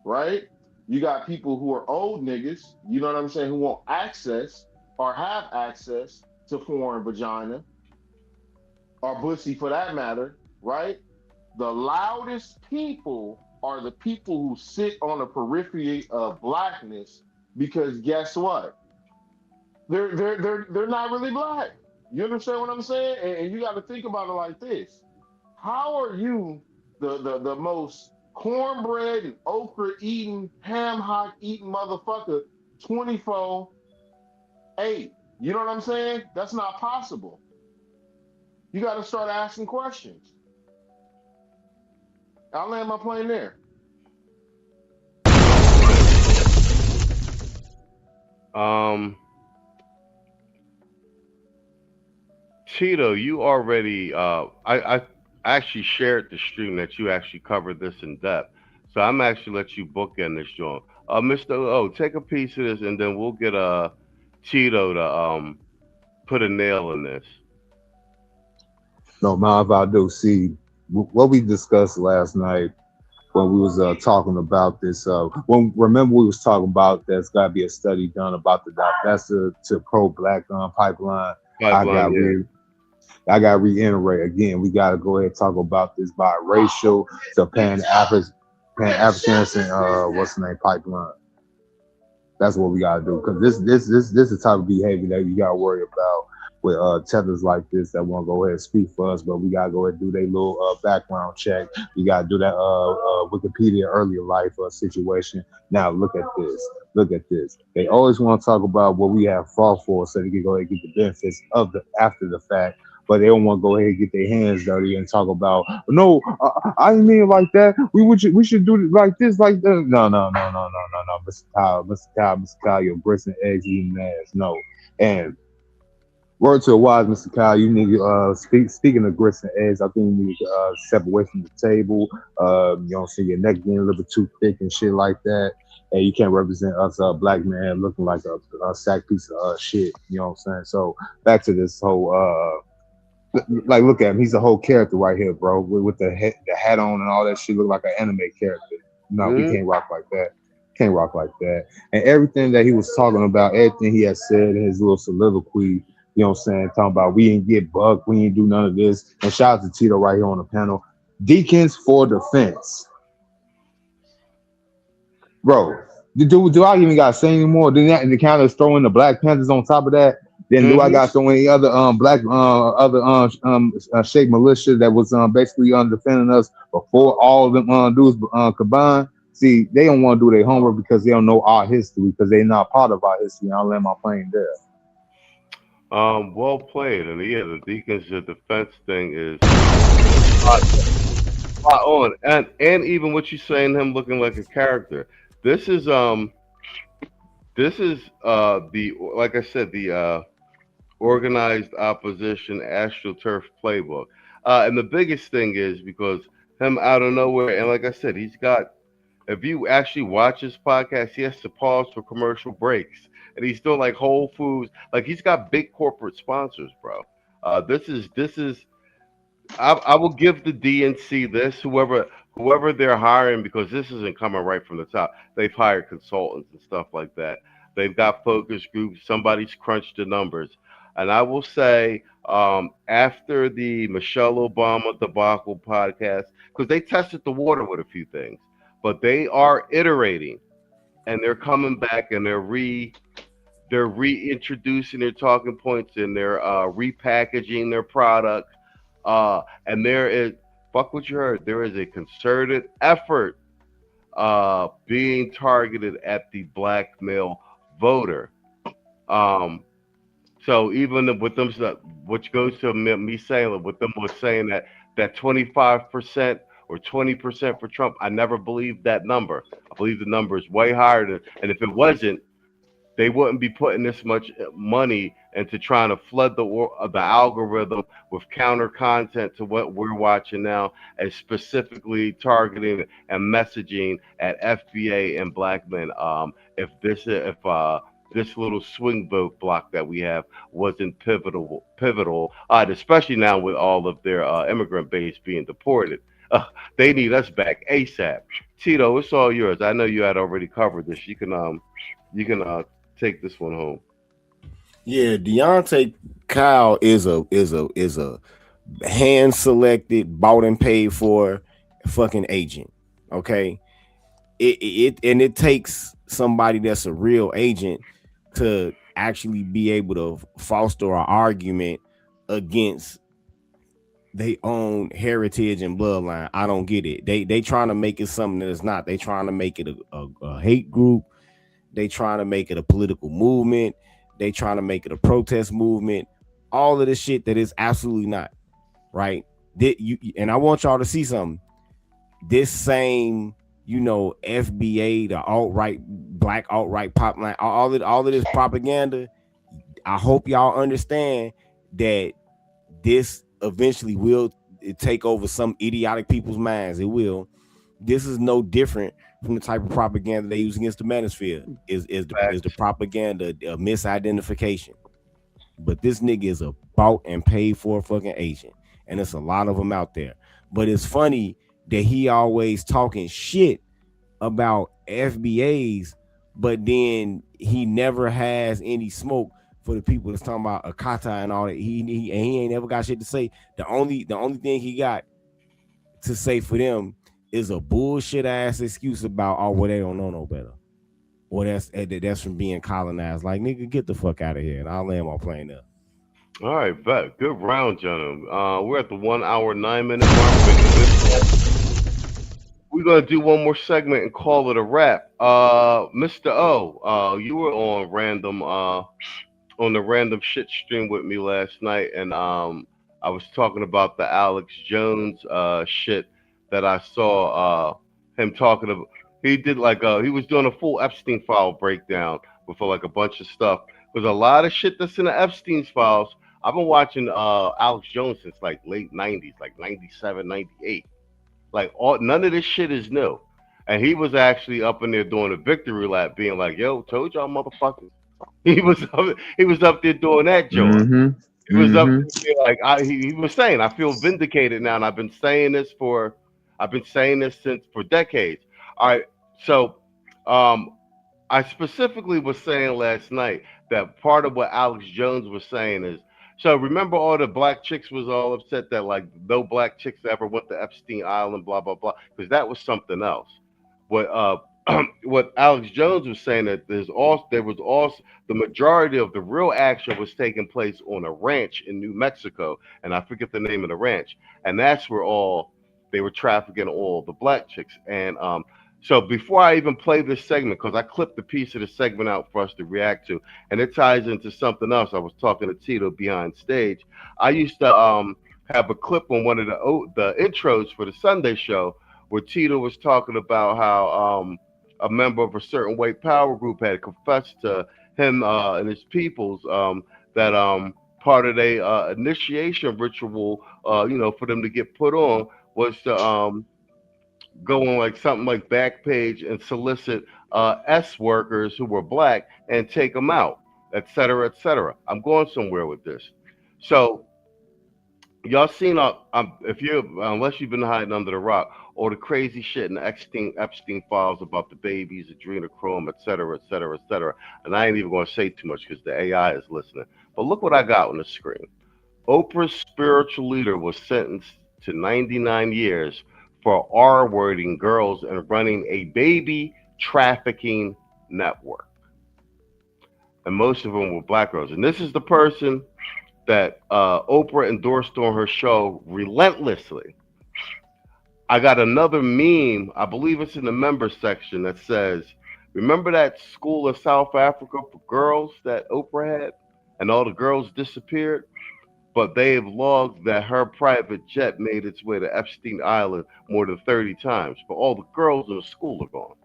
right? You got people who are old niggas, you know what I'm saying, who want access or have access to foreign vagina or pussy for that matter, right? The loudest people are the people who sit on the periphery of blackness, because guess what? They're not really black. You understand what I'm saying? And you got to think about it like this. How are you the most cornbread and okra eating, ham hock eating motherfucker 24/8? You know what I'm saying? That's not possible. You got to start asking questions. I'll land my plane there. Tito, you already I actually shared the stream that you actually covered this in depth. So I'm actually let you bookend this joint. Mr. O, take a piece of this and then we'll get Tito to put a nail in this. No, mind if I do. See, what we discussed last night, when we was talking about this. Remember we was talking about there's got to be a study done about the divestiture to pro-black pipeline. I got to reiterate again. We got to go ahead and talk about this biracial to Pan-African and what's the name pipeline. That's what we gotta do, because this is the type of behavior that we gotta worry about with tethers like this that want to go ahead and speak for us, but we gotta go ahead and do their little background check. We gotta do that Wikipedia earlier life situation. Now look at this. They always want to talk about what we have fought for, so they can go ahead and get the benefits of the after the fact. But they don't want to go ahead and get their hands dirty and talk about, no, I didn't mean it like that. We should do it like this, like that. No. Mr. Kyle, your grits and eggs eating ass. No. And word to a wise Mr. Kyle, you need speaking of grits and eggs, I think you need to step away from the table. You don't see your neck getting a little bit too thick and shit like that. And you can't represent us, black man, looking like a sack piece of shit. You know what I'm saying? So back to this whole like, look at him. He's a whole character right here, bro. With the hat on and all that shit, look like an anime character. No, we can't rock like that. Can't rock like that. And everything that he was talking about, everything he had said in his little soliloquy, you know what I'm saying, talking about we didn't get bucked, we didn't do none of this. And shout out to Tito right here on the panel. Deacons for defense. Bro, do I even got to say anymore? Then that, and the kind of throwing the Black Panthers on top of that. Then do I got to throw any other black Sheikh militia that was basically defending us before all of them dudes combined? See, they don't want to do their homework because they don't know our history, because they're not part of our history. I'll land my plane there. Well played. And yeah, the Deacons of Defense thing is spot on. And even what you saying, him looking like a character. This is the, like I said, the organized opposition AstroTurf playbook. And the biggest thing is because him out of nowhere, and like I said, he's got, if you actually watch his podcast, he has to pause for commercial breaks. And he's still like Whole Foods, like he's got big corporate sponsors, bro. This is I will give the DNC this, whoever they're hiring, because this isn't coming right from the top. They've hired consultants and stuff like that. They've got focus groups. Somebody's crunched the numbers. And I will say, after the Michelle Obama debacle podcast, because they tested the water with a few things, but they are iterating, and they're coming back, and they're reintroducing their talking points, and they're repackaging their product. And there is, fuck what you heard, there is a concerted effort being targeted at the black male voter. So even with them, which goes to me saying, with them was saying that 25% or 20% for Trump, I never believed that number. I believe the number is way higher than, and if it wasn't, they wouldn't be putting this much money into trying to flood the algorithm with counter content to what we're watching now, and specifically targeting and messaging at FBA and black men. If this little swing vote block that we have wasn't pivotal, especially now with all of their immigrant base being deported. They need us back ASAP. Tito, it's all yours. I know you had already covered this. You can take this one home. Yeah, Deontay Kyle is a hand selected, bought and paid for fucking agent. Okay, it takes somebody that's a real agent to actually be able to foster an argument against their own heritage and bloodline. I don't get it. They trying to make it something that it's not. They trying to make it a hate group. They trying to make it a political movement. They trying to make it a protest movement. All of this shit that is absolutely not, right? And I want y'all to see something. This same, FBA, the alt-right, black alt-right pop line, all of this propaganda, I hope y'all understand that this eventually will take over some idiotic people's minds. It will. This is no different from the type of propaganda they use against the manosphere. Is the propaganda a misidentification? But this nigga is a bought and paid for fucking agent, and it's a lot of them out there. But it's funny that he always talking shit about FBAs, but then he never has any smoke for the people that's talking about 𝐓𝐇𝐈𝐒 and all that. He ain't never got shit to say. The only thing he got to say for them is a bullshit ass excuse about, oh, well, they don't know no better, or that's from being colonized. Like, nigga, get the fuck out of here, and I'll land my plane up. All right, bet. Good round, gentlemen. We're at the 1 hour 9 minute mark. We're gonna do one more segment and call it a wrap. Mr. O, you were on the random shit stream with me last night, and I was talking about the Alex Jones shit that I saw him talking about. He did he was doing a full Epstein file breakdown with like a bunch of stuff. There's a lot of shit that's in the Epstein's files. I've been watching Alex Jones since like late 90s, like 97, 98. Like none of this shit is new. And he was actually up in there doing a victory lap, being like, "Yo, told y'all motherfuckers." He was up there doing that joke. He was up there like he was saying, "I feel vindicated now, and I've been saying this for decades." All right, so I specifically was saying last night that part of what Alex Jones was saying is, so remember all the black chicks was all upset that like no black chicks ever went to Epstein Island, blah blah blah, because that was something else. What Alex Jones was saying that there was also the majority of the real action was taking place on a ranch in New Mexico, and I forget the name of the ranch, and that's where they were trafficking all the black chicks. And so before I even play this segment, because I clipped a piece of the segment out for us to react to, and it ties into something else. I was talking to Tito behind stage. I used to have a clip on one of the intros for the Sunday show where Tito was talking about how a member of a certain white power group had confessed to him and his peoples that part of their initiation ritual, for them to get put on was to go on like something like Backpage and solicit S workers who were black and take them out, et cetera, et cetera. I'm going somewhere with this. So y'all seen unless you've been hiding under the rock, all the crazy shit in the Epstein files about the babies, adrenochrome, et cetera, et cetera, et cetera. And I ain't even going to say too much because the AI is listening. But look what I got on the screen. Oprah's spiritual leader was sentenced to 99 years for R-wording girls and running a baby trafficking network. And most of them were black girls. And this is the person that Oprah endorsed on her show relentlessly. I got another meme, I believe it's in the members section, that says, remember that school in South Africa for girls that Oprah had? And all the girls disappeared? But they have logged that her private jet made its way to Epstein Island more than 30 times. But all the girls in the school are gone.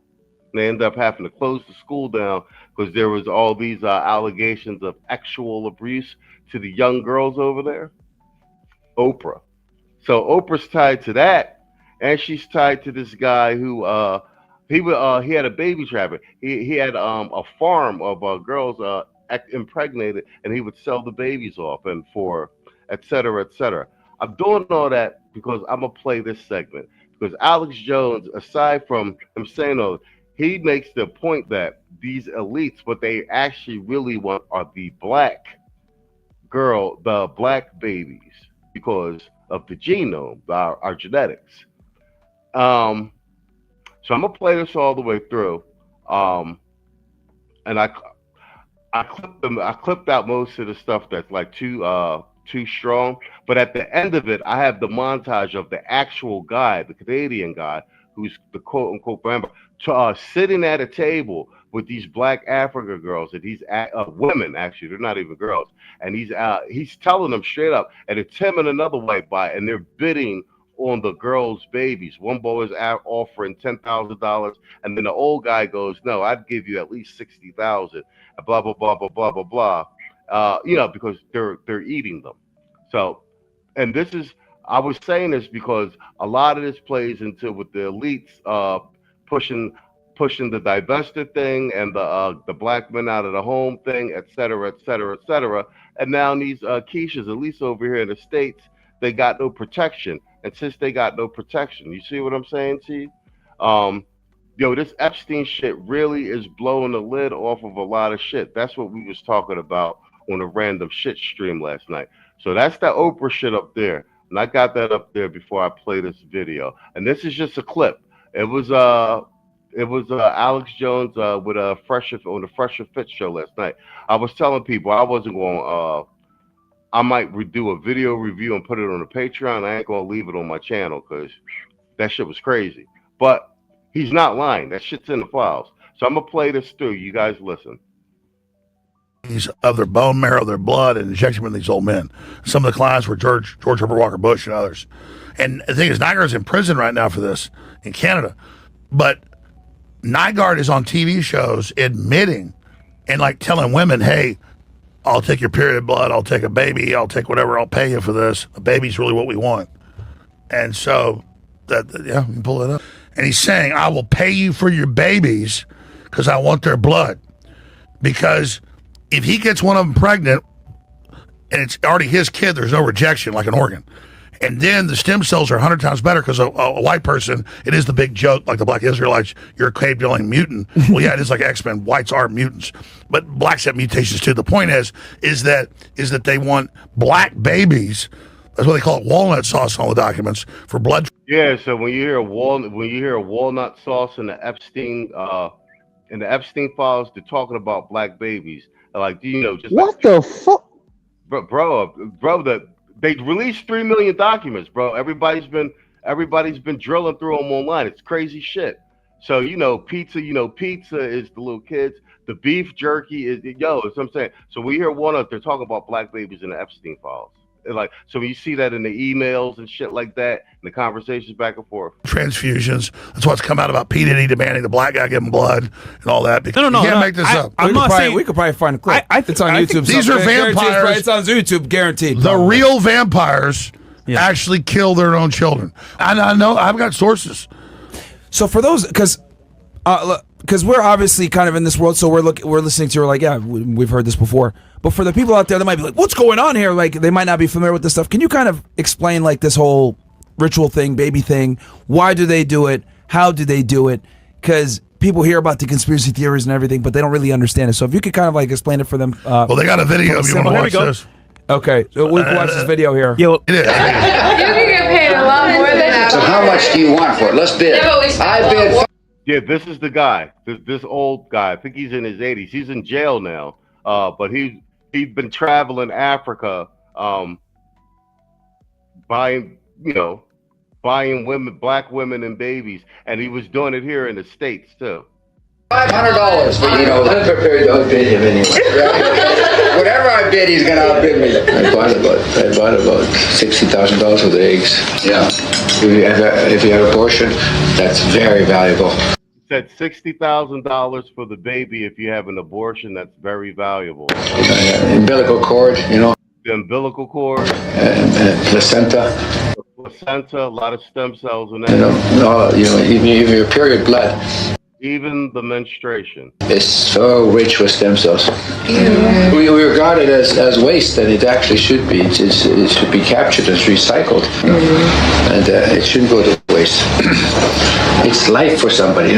They end up having to close the school down because there was all these allegations of sexual abuse to the young girls over there. Oprah. So Oprah's tied to that, and she's tied to this guy who he had a baby traffic. He had a farm of girls impregnated, and he would sell the babies off and for et cetera, et cetera. I'm doing all that because I'm gonna play this segment because Alex Jones, aside from him saying those, he makes the point that these elites, what they actually really want are the black babies because of the genome, our genetics. So I'm gonna play this all the way through, and I clipped out most of the stuff that's like too strong, but at the end of it, I have the montage of the actual guy, the Canadian guy, who's the quote unquote member, sitting at a table with these black African girls, and these women, actually, they're not even girls, and he's telling them straight up, and it's him and another white guy, and they're bidding on the girls' babies. One boy is offering $10,000, and then the old guy goes, "No, I'd give you at least $60,000." Blah blah blah blah blah blah blah. Because they're eating them. So, and I was saying this because a lot of this plays into with the elites pushing the divested thing and the black men out of the home thing, et cetera, et cetera, et cetera. And now these quiches, at least over here in the States, they got no protection. and since they got no protection. You see what I'm saying, Chief? This Epstein shit really is blowing the lid off of a lot of shit. That's what we was talking about on a random shit stream last night. So that's that Oprah shit up there. And I got that up there before I play this video. And this is just a clip. It was Alex Jones with on the Fresher Fit show last night. I was telling people I wasn't going I might do a video review and put it on the Patreon. I ain't gonna leave it on my channel because that shit was crazy. But he's not lying. That shit's in the files. So I'm gonna play this through. You guys listen. Of their bone marrow, their blood, and injection with these old men. Some of the clients were George Herbert Walker Bush and others. And the thing is, Nygaard's in prison right now for this in Canada. But Nygaard is on TV shows admitting and like telling women, hey, I'll take your period blood, I'll take a baby, I'll take whatever, I'll pay you for this. A baby's really what we want. And so, you can pull it up. And he's saying, I will pay you for your babies because I want their blood. Because if he gets one of them pregnant and it's already his kid, there's no rejection like an organ. And then the stem cells are 100 times better because a white person, it is the big joke, like the black Israelites, you're a cave-dwelling mutant. Well, yeah, it is like X-Men. Whites are mutants. But blacks have mutations too. The point is that they want black babies. That's what they call it, walnut sauce on all the documents for blood. Yeah, so when you hear a walnut sauce in the Epstein files, they're talking about black babies. Like, just what the fuck, bro. They released 3 million documents, bro. Everybody's been drilling through them online. It's crazy shit. So pizza is the little kids. The beef jerky is that's what I'm saying. So we hear they're talking about black babies in the Epstein files. Like, so when you see that in the emails and shit like that, and the conversations back and forth. Transfusions. That's what's come out about P. Diddy demanding the black guy give him blood and all that. Because No. You can't make this up. I'm not saying we could probably find a clip. It's on YouTube. These are vampires. It's on YouTube, guaranteed. The real vampires actually kill their own children. And I know I've got sources. So for those, because we're obviously kind of in this world, so we're listening to her like, yeah, we've heard this before. But for the people out there that might be like, what's going on here? Like, they might not be familiar with this stuff. Can you kind of explain like this whole ritual thing, baby thing? Why do they do it? How do they do it? Because people hear about the conspiracy theories and everything, but they don't really understand it. So if you could kind of like explain it for them. Well, they got a video if you want to watch this. Okay, so we can watch this video here. It is. You can get paid a lot more than that. So how much do you want for it? Let's bid. I bid. Yeah, this is the guy. This old guy. I think he's in his 80s. He's in jail now. But he's been traveling Africa, buying women, black women and babies, and he was doing it here in the States too. $500, but I'm prepared to outbid him anyway. Whatever I bid, he's gonna outbid me. I bought about $60,000 worth of eggs. Yeah. If you have abortion, that's very valuable. He said $60,000 for the baby. If you have an abortion, that's very valuable. Umbilical cord, The umbilical cord. Placenta. The placenta, a lot of stem cells in that. Even your period blood. Even the menstruation. It's so rich with stem cells. Yeah. We regard it as waste, and it actually should be. It should be captured as recycled. And it shouldn't go to waste. It's life for somebody,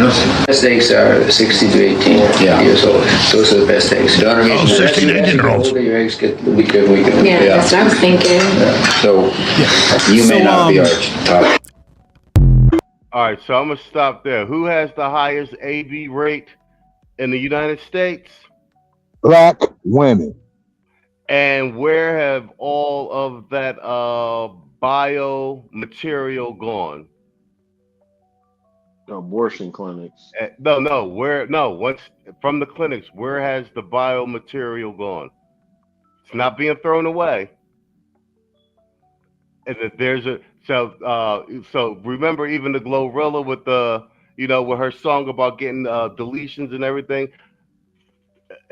Best eggs are 60 to 18 years old. Those are the best eggs. 16 to 18-year-olds. Your eggs get weaker and weaker. Yeah, that's what I was thinking. So you may not be our top. All right, so I'm going to stop there. Who has the highest AB rate in the United States? Black women. And where have all of that biomaterial gone? Abortion clinics. Once from the clinics, where has the biomaterial gone? It's not being thrown away. And that there's a so remember even the Glorilla with with her song about getting deletions and everything.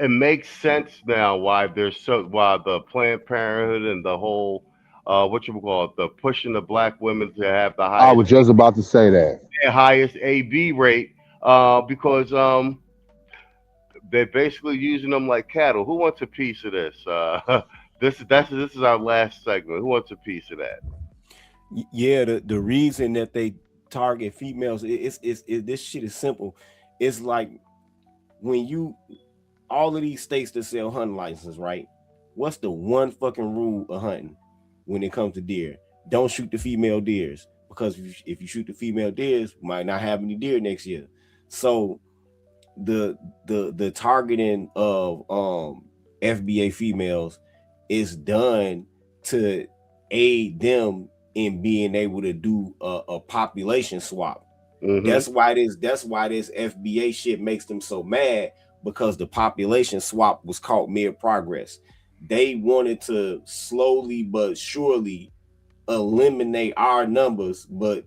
It makes sense now why the Planned Parenthood and the whole the pushing the black women to have the highest. I was just about to say that. Highest AB rate because they're basically using them like cattle. Who wants a piece of this? This is our last segment. Who wants a piece of that? Yeah, the reason that they target females is this shit is simple. It's like when you all of these states that sell hunting licenses, right? What's the one fucking rule of hunting when it comes to deer? Don't shoot the female deers, because if you shoot the female deers, you might not have any deer next year. So the targeting of FBA females is done to aid them in being able to do a population swap. That's why this FBA shit makes them so mad, because the population swap was caught mid-progress. They wanted to slowly but surely eliminate our numbers, but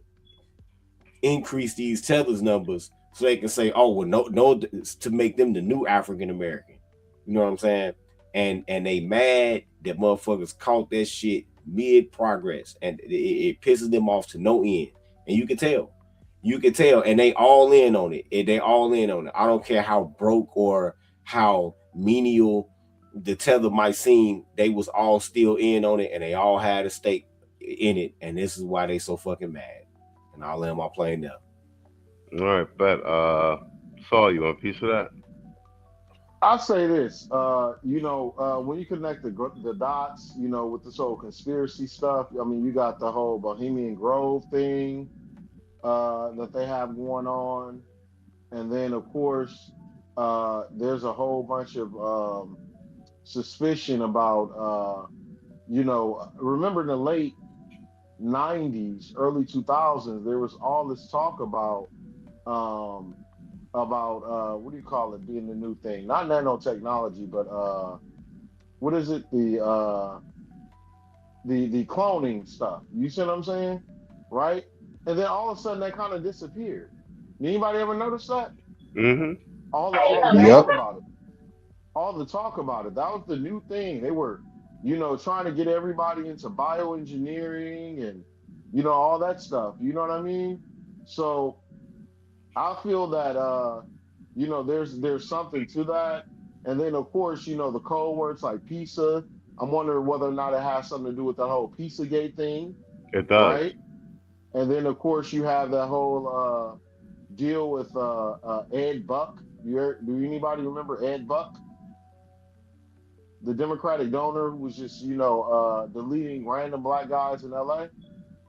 increase these tethers numbers, so they can say, oh, well, no, to make them the new African American. You know what I'm saying? And they mad that motherfuckers caught that shit mid-progress, and it pisses them off to no end. And you can tell, and they all in on it. I don't care how broke or how menial the tether might seem, they was all still in on it, and they all had a stake in it, and this is why they so fucking mad. And I'll land my plane there. All right, bet. Saul, you want a piece of that? I'll say this, when you connect the dots, with this whole conspiracy stuff, I mean, you got the whole Bohemian Grove thing that they have going on. And then, of course, there's a whole bunch of suspicion about, remember in the late 90s, early 2000s, there was all this talk about what do you call it, being the new thing? Not nanotechnology, but what is it? The cloning stuff. You see what I'm saying? Right? And then all of a sudden that kind of disappeared. Anybody ever notice that? All the talk about it. That was the new thing. They were, trying to get everybody into bioengineering and, all that stuff. You know what I mean? So I feel that, there's something to that. And then, of course, the code words like PISA. I'm wondering whether or not it has something to do with the whole PISA-gate thing. It does. Right? And then, of course, you have that whole deal with Ed Buck. Do anybody remember Ed Buck? The Democratic donor who was just, deleting random black guys in LA,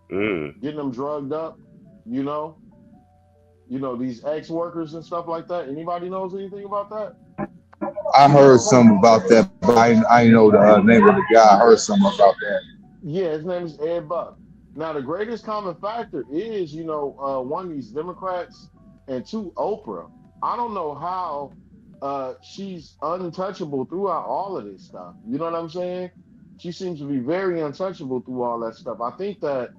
getting them drugged up, these ex-workers and stuff like that. Anybody knows anything about that? I heard something about that, but I know the name of the guy. I heard something about that. Yeah, his name is Ed Buck. Now, the greatest common factor is, one of these Democrats, and two, Oprah. I don't know how she's untouchable throughout all of this stuff. You know what I'm saying? She seems to be very untouchable through all that stuff. I think that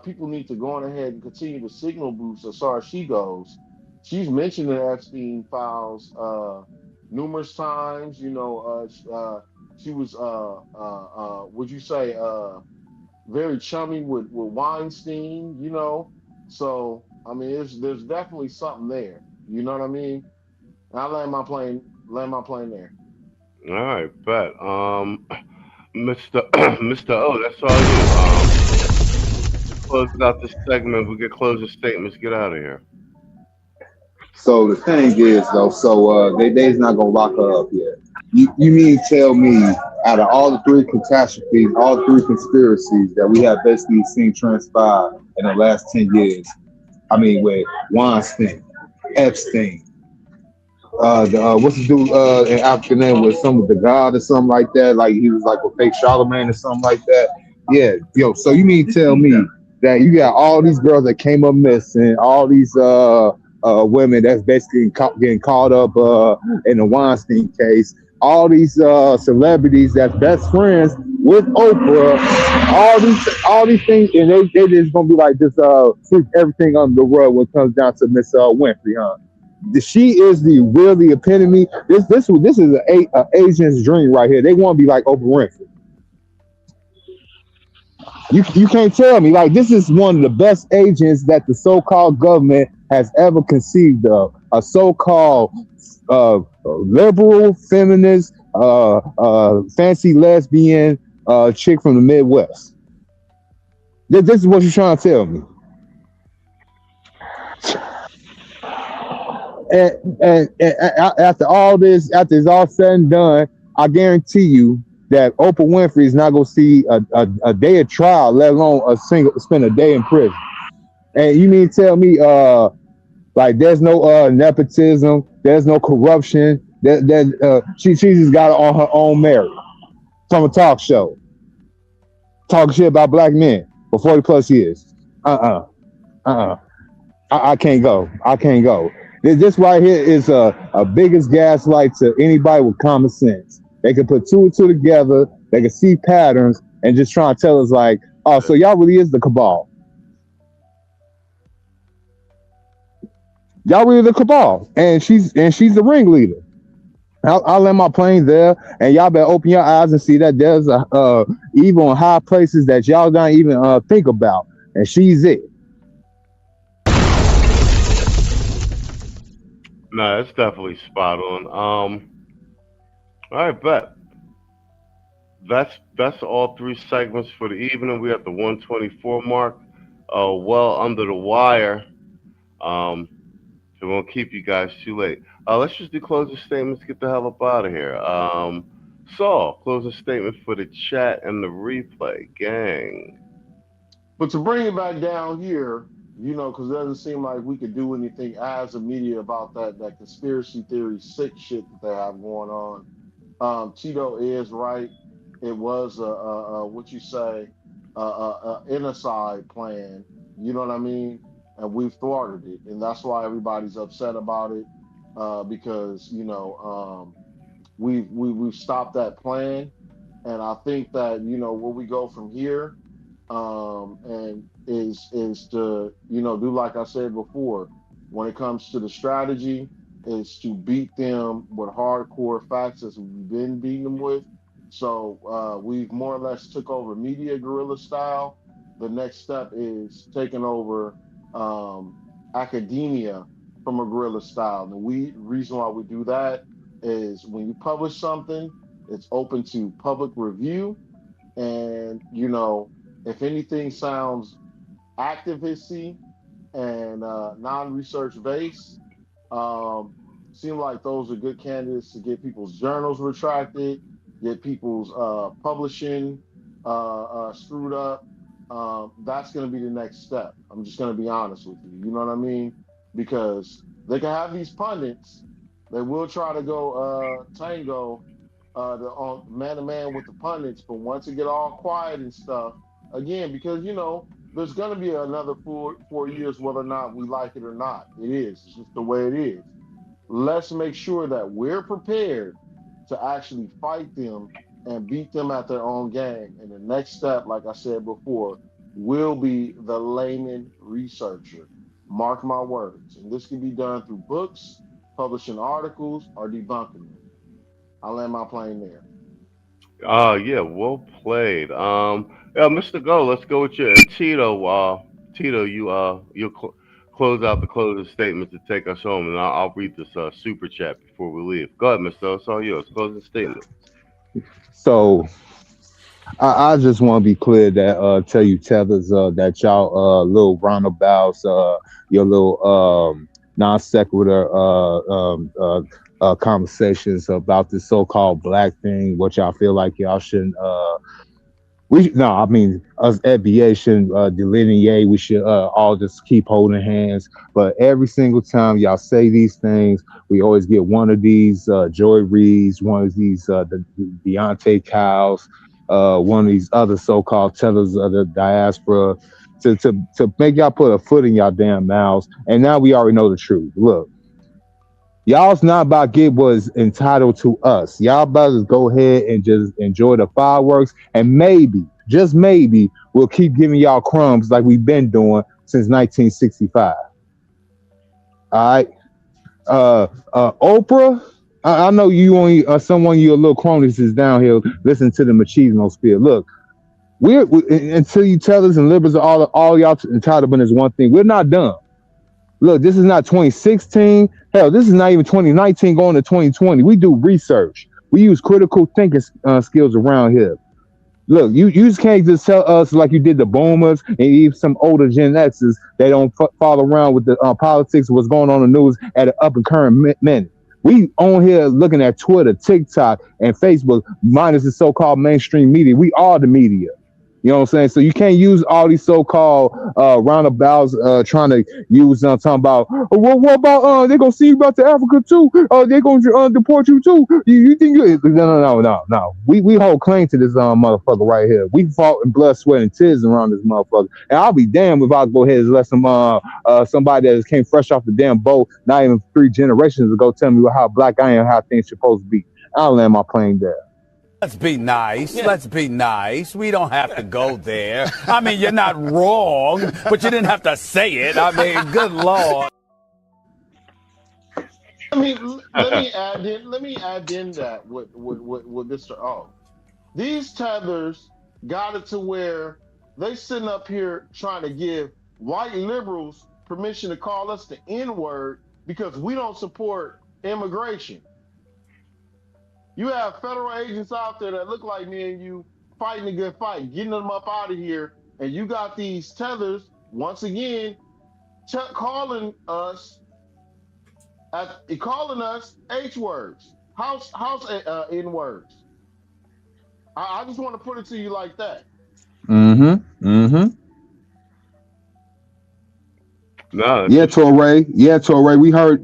people need to go on ahead and continue to signal boost as far as she goes. She's mentioned the Epstein files numerous times. She was, would you say, very chummy with Weinstein, So, I mean, there's definitely something there. You know what I mean? I'll land my plane there. All right, bet. Mr. O, that's all you. Close out this segment. We get closing statements. Get out of here. So the thing is, though, they's not gonna lock her up yet. You mean tell me, out of all the three catastrophes, all three conspiracies that we have basically seen transpire in the last 10 years, I mean, with Weinstein, Epstein, what's the dude in African name was some of the god or something like that, like he was like a fake Charlemagne or something like that. Yeah, so you mean tell me that you got all these girls that came up missing, all these women that's basically getting caught up in the Weinstein case, all these celebrities that's best friends with Oprah, all these things, and they just gonna be like this, sweep everything under the rug when it comes down to Miss Winfrey, huh? She is the epitome. This is an Asian's dream right here. They want to be like Oprah Winfrey. You can't tell me, like, this is one of the best agents that the so-called government has ever conceived of. A so-called liberal, feminist, fancy lesbian chick from the Midwest. This is what you're trying to tell me. And after all this, after it's all said and done, I guarantee you that Oprah Winfrey is not going to see a day of trial, let alone spend a day in prison. And you mean to tell me, like there's no nepotism, there's no corruption, she just got it on her own merit from a talk show, talking shit about black men for 40 plus years. I can't go. I can't go. This right here is a biggest gaslight to anybody with common sense. They can put two and two together. They can see patterns and just try to tell us like, oh, so y'all really is the cabal. Y'all really the cabal, and she's the ringleader. I'll land my plane there, and y'all better open your eyes and see that there's evil in high places that y'all don't even think about, and she's it. No, that's definitely spot on. All right, bet. That's all three segments for the evening. We at the 124 mark. Well under the wire. So we won't keep you guys too late. Let's just do closing statements. Get the hell up out of here. Saul, closing statement for the chat and the replay, gang. But to bring it back down here, you know, because it doesn't seem like we could do anything as a media about that conspiracy theory sick shit that they have going on. Tito is right. It was what you say, genocide plan. You know what I mean? And we've thwarted it, and that's why everybody's upset about it, because you know we've stopped that plan, and I think that you know where we go from here, and is to you know do like I said before, when it comes to the strategy, is to beat them with hardcore facts as we've been beating them with. So we've more or less took over media guerrilla style. The next step is taking over academia from a guerrilla style. And the reason why we do that is when you publish something, it's open to public review. And, you know, if anything sounds activist-y and non-research based, seem like those are good candidates to get people's journals retracted, get people's publishing screwed up. That's going to be the next step. I'm just going to be honest with you. You know what I mean? Because they can have these pundits. They will try to go tango on man-to-man with the pundits. But once it get all quiet and stuff, again, because, you know, there's going to be another 4 years, whether or not we like it or not. It is. It's just the way it is. Let's make sure that we're prepared to actually fight them and beat them at their own game. And the next step, like I said before, will be the layman researcher. Mark my words. And this can be done through books, publishing articles, or debunking them. I'll land my plane there. Yeah, well played. Mr. Go, let's go with you. Tito, you'll close out the closing statement to take us home, and I'll read this super chat before we leave. Go ahead, Mr. It's all yours. Closing statement. So I just want to be clear that tell you tethers that y'all little roundabouts, your little non sequitur conversations about this so-called black thing, what y'all feel like y'all shouldn't us FBA shouldn't delineate. We should all just keep holding hands. But every single time y'all say these things, we always get one of these Joy Reids, one of these the 𝐕𝐈𝃃 𝐄𝐒, one of these other so-called tethers of the diaspora to make y'all put a foot in y'all damn mouths. And now we already know the truth. Look, y'all's not about to get what's entitled to us. Y'all about to go ahead and just enjoy the fireworks, and maybe, just maybe, we'll keep giving y'all crumbs like we've been doing since 1965. All right, Oprah. I know you only someone of your little cronies is down here listening to the machismo spiel. Look, we until you tell us and liberals all y'all entitlement is one thing. We're not done. Look, this is not 2016. Hell, this is not even 2019 going to 2020. We do research. We use critical thinking skills around here. Look, you just can't just tell us like you did the boomers and even some older Gen Xers. They don't follow around with the politics of what's going on in the news at an up and current minute. We on here looking at Twitter, TikTok, and Facebook, minus the so-called mainstream media. We are the media. You know what I'm saying? So you can't use all these so-called roundabouts trying to use talking about, oh, what about they're gonna see you about to Africa too? They're gonna deport you too. You think you no. We hold claim to this motherfucker right here. We fought in blood, sweat, and tears around this motherfucker. And I'll be damned if I go ahead and let somebody that came fresh off the damn boat, not even 3 generations ago, tell me how black I am, how things supposed to be. I'll land my plane there. Let's be nice. Let's be nice. We don't have to go there. I mean, you're not wrong, but you didn't have to say it. I mean, good Lord. Let me add in that with Mr. O. These tethers got it to where they sitting up here trying to give white liberals permission to call us the N-word because we don't support immigration. You have federal agents out there that look like me and you fighting a good fight, getting them up out of here, and you got these tethers once again calling us H words, house N words. I just want to put it to you like that. No. Yeah, Torre. We heard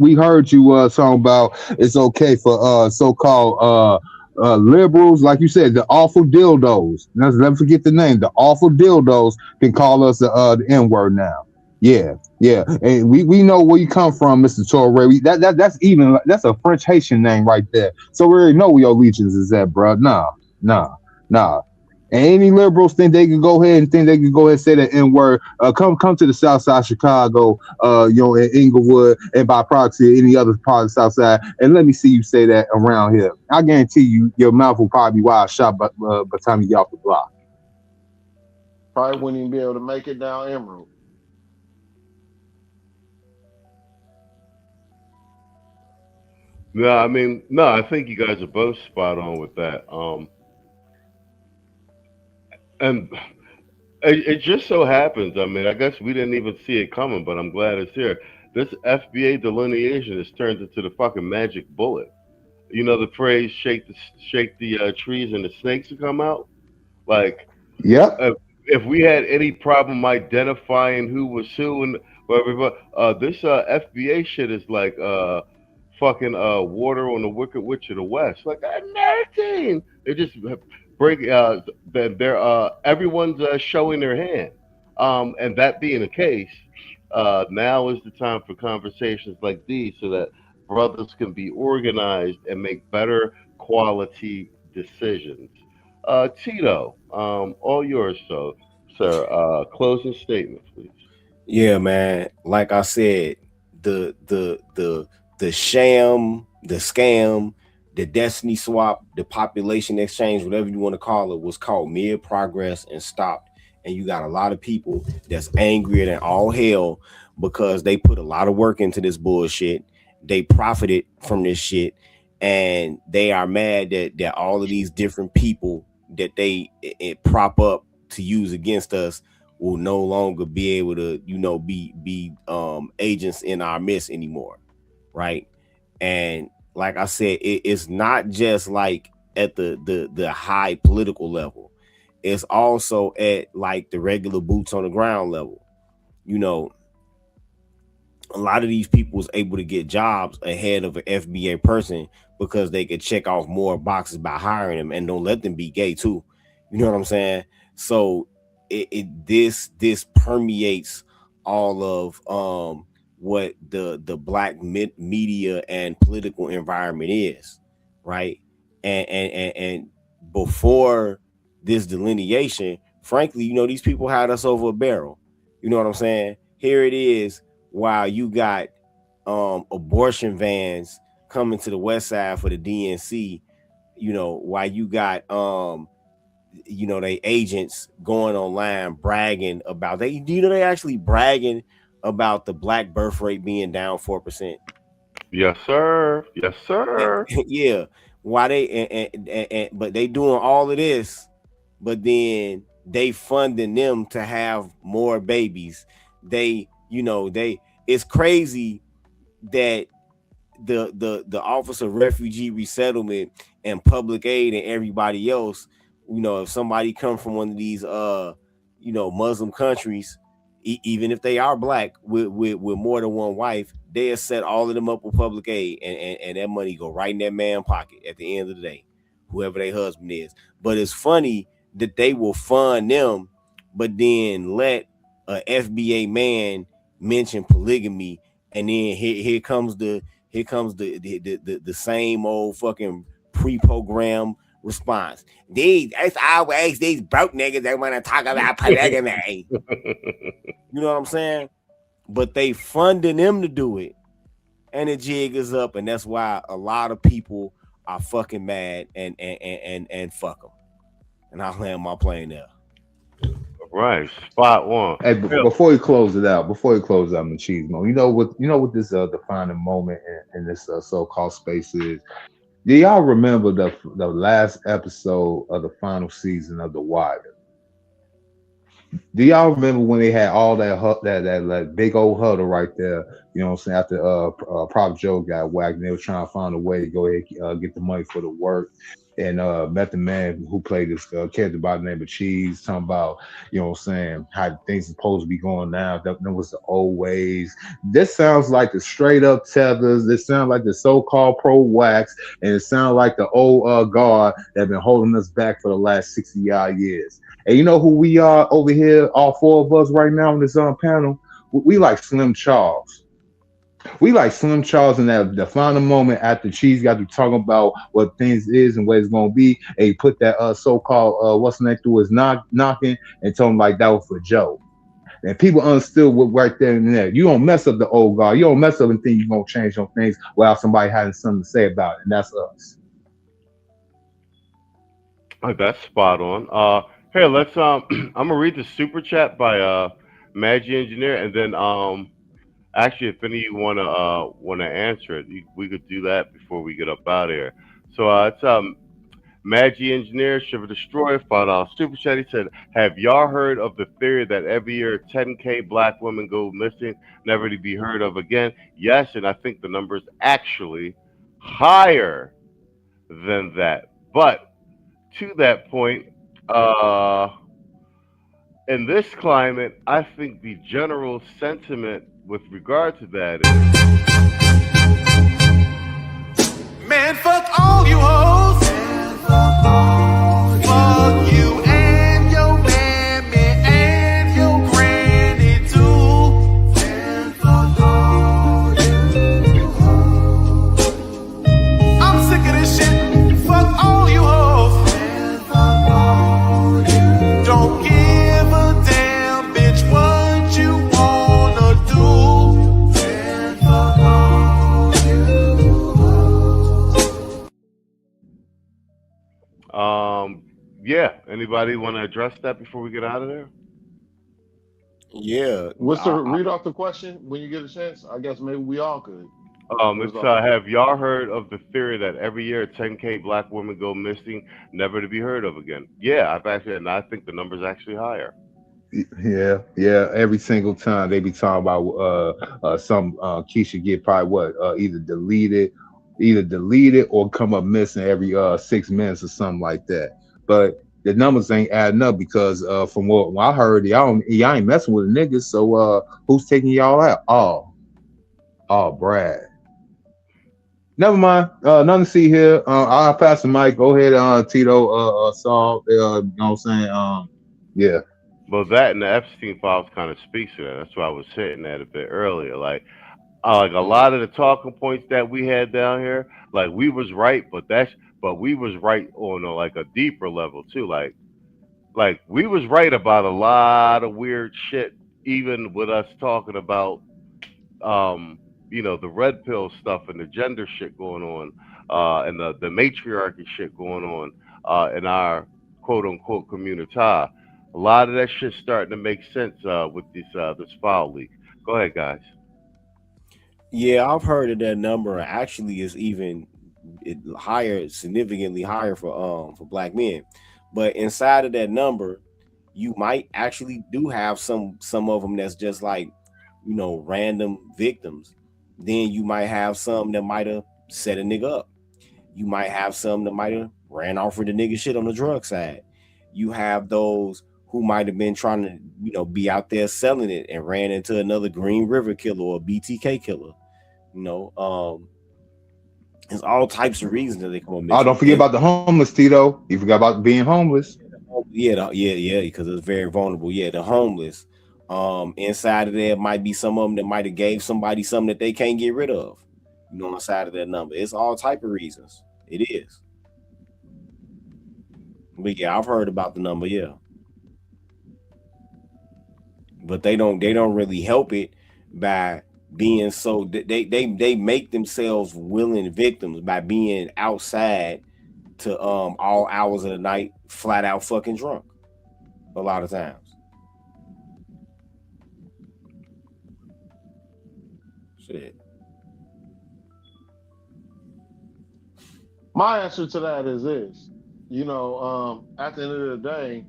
you talking about it's okay for so-called liberals, like you said, the awful dildos. Let's never forget the name. The awful dildos can call us the N-word now. Yeah. And we know where you come from, Mr. Torre. That's a French Haitian name right there. So we already know where your allegiance is at, bro. Nah. And any liberals think they can go ahead and say the N-word, come to the South Side of Chicago, in Inglewood, and by proxy, any other part of the South Side, and let me see you say that around here. I guarantee you, your mouth will probably be wide shut by the time you get off the block. Probably wouldn't even be able to make it down Emerald. No, I think you guys are both spot on with that. And it just so happens, I guess we didn't even see it coming, but I'm glad it's here. This FBA delineation has turned into the fucking magic bullet. You know the phrase, shake the trees and the snakes will come out? Like, yeah. If we had any problem identifying who was who and whatever, this FBA shit is like fucking water on the Wicked Witch of the West. Like, nothing. They just break everyone's showing their hand, and that being the case, now is the time for conversations like these so that brothers can be organized and make better quality decisions. Tito, all yours, sir. Closing statement, please. Yeah, man, like I said, the sham, the scam, the destiny swap, the population exchange, whatever you want to call it, was called mid-progress and stopped. And you got a lot of people that's angrier than all hell because they put a lot of work into this bullshit. They profited from this shit, and they are mad that all of these different people that they prop up to use against us will no longer be able to, be agents in our midst anymore, right? And like I said, it's not just like at the high political level. It's also at like the regular boots on the ground level. A lot of these people was able to get jobs ahead of an FBA person because they could check off more boxes by hiring them, and don't let them be gay too. You know what I'm saying? So this permeates all of what the black media and political environment is, right? And before this delineation, frankly, these people had us over a barrel. You know what I'm saying? Here it is, while you got abortion vans coming to the west side for the DNC, while you got they agents going online bragging about they actually bragging about the black birth rate being down 4%. Yes, sir. Yeah. Why they but they doing all of this but then they funding them to have more babies. It's crazy that the Office of Refugee Resettlement and Public Aid and everybody else, if somebody come from one of these Muslim countries, even if they are black with more than one wife, they'll set all of them up with public aid, and that money go right in that man's pocket at the end of the day, whoever their husband is. But it's funny that they will fund them, but then let a FBA man mention polygamy, and then here comes the same old fucking pre-programmed response. It's always these broke niggas that want to talk about polygamy. You know what I'm saying? But they funding them to do it, and the jig is up, and that's why a lot of people are fucking mad and fuck them. And I'll land my plane there. Right, spot one. Hey, before you close it out, Machismo, you know what this defining moment in this so-called space is. Do y'all remember the last episode of the final season of The Wire? Do y'all remember when they had all that big old huddle right there? You know what I'm saying? After Prop Joe got whacked, and they were trying to find a way to go ahead get the money for the work. And met the man who played this character by the name of Cheese, talking about, you know what I'm saying, how things are supposed to be going now. That was the old ways. This sounds like the straight up tethers. This sounds like the so-called pro-wax. And it sounds like the old guard that have been holding us back for the last 60 odd years. And you know who we are over here, all four of us right now on this panel? We like Slim Charles. We like Slim Charles in that the final moment after Cheese got to talking about what things is and what it's gonna be, and he put that so-called what's the name through his knocking and told him like that was for Joe. And people understood what right there and there. You don't mess up the old guard. You don't mess up and think you're gonna change on things without somebody having something to say about it, and that's us. That's spot on. Here, let's I'm gonna read the super chat by Maggie Engineer, and then actually, if any of you wanna answer it, we could do that before we get up out of here. So it's Maggie Engineer, Shiver Destroyer, $5 super chat. He said, "Have y'all heard of the theory that every year 10K black women go missing, never to be heard of again?" Yes, and I think the number is actually higher than that. But to that point, in this climate, I think the general sentiment with regard to that is, man, fuck all you hoes. Fuck you and your mammy and your granny too. And fuck all you hoes. I'm sick of this shit. Fuck all you hoes. And fuck all you. Don't give a damn, bitch, what you wanna do. And fuck all you hoes. yeah. Anybody want to address that before we get out of there? Yeah. What's the read off the question when you get a chance? I guess maybe we all could. It's have y'all heard of the theory that every year 10K black women go missing, never to be heard of again? Yeah, I've actually, and I think the number's actually higher. Yeah. Every single time they be talking about some Keisha get probably what either deleted or come up missing every 6 minutes or something like that. But the numbers ain't adding up because from what I heard, y'all ain't messing with the niggas. So who's taking y'all out? Oh, Brad. Never mind. Nothing to see here. I'll pass the mic. Go ahead, Tito. Saul. You know what I'm saying? Yeah. Well, that and the Epstein files kind of speaks to that. That's why I was hitting that a bit earlier. Like a lot of the talking points that we had down here, like we was right, but we was right on like a deeper level too. Like we was right about a lot of weird shit, even with us talking about the red pill stuff and the gender shit going on, and the matriarchy shit going on in our quote unquote community. A lot of that shit's starting to make sense with this file leak. Go ahead, guys. Yeah, I've heard of that number. Actually, is even higher, significantly higher for black men. But inside of that number, you might actually do have some of them that's just like, you know, random victims. Then you might have some that might have set a nigga up. You might have some that might have ran off with the nigga shit on the drug side. You have those who might have been trying to, you know, be out there selling it and ran into another Green River killer or BTK killer. You know, there's all types of reasons that they come on. Oh, don't forget about the homeless, Tito. You forgot about being homeless. Yeah, because it's very vulnerable. Yeah, the homeless. Inside of there might be some of them that might have gave somebody something that they can't get rid of. You know, on the side of that number. It's all type of reasons. It is. But yeah, I've heard about the number, yeah. But they don't really help it by being so they make themselves willing victims by being outside to all hours of the night, flat out fucking drunk a lot of times. Shit. My answer to that is this. You know, at the end of the day,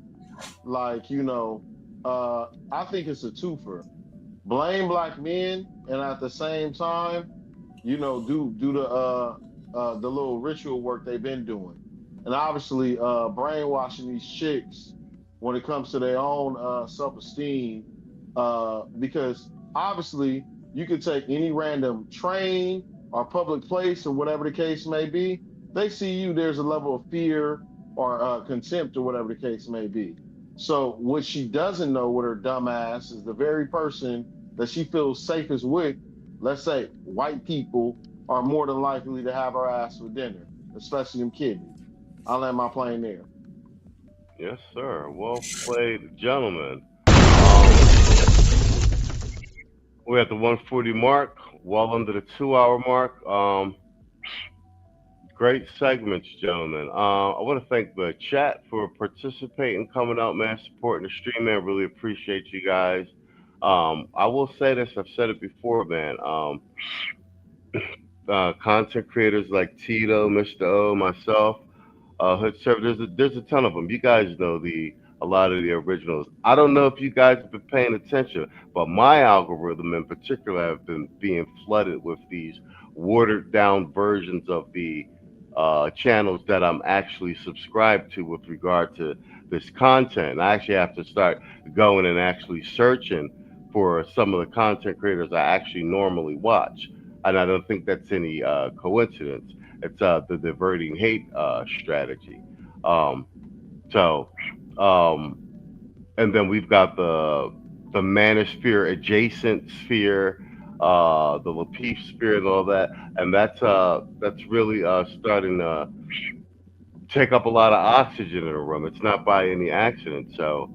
like, you know, I think it's a twofer. Blame black men, and at the same time, you know, do the little ritual work they've been doing, and obviously brainwashing these chicks when it comes to their own self-esteem, because obviously you could take any random train or public place or whatever the case may be. They see you, there's a level of fear or contempt or whatever the case may be. So what she doesn't know with her dumb ass is the very person that she feels safest with, let's say white people, are more than likely to have her ass for dinner, especially them kidneys. I'll land my plane there. Yes, sir. Well played, gentlemen. We're at the 140 mark, well under the 2-hour mark. Great segments, gentlemen. I want to thank the chat for participating, coming out, man, supporting the stream, man. Really appreciate you guys. I will say this, I've said it before, man. Content creators like Tito, Mr. O, myself, Hood Server, there's a ton of them. You guys know a lot of the originals. I don't know if you guys have been paying attention, but my algorithm in particular have been being flooded with these watered down versions of the channels that I'm actually subscribed to with regard to this content. I actually have to start going and actually searching for some of the content creators I actually normally watch. And I don't think that's any coincidence. It's the diverting hate strategy. And then we've got the manosphere adjacent sphere, the Lapeef sphere and all that. And that's really starting to take up a lot of oxygen in the room. It's not by any accident. So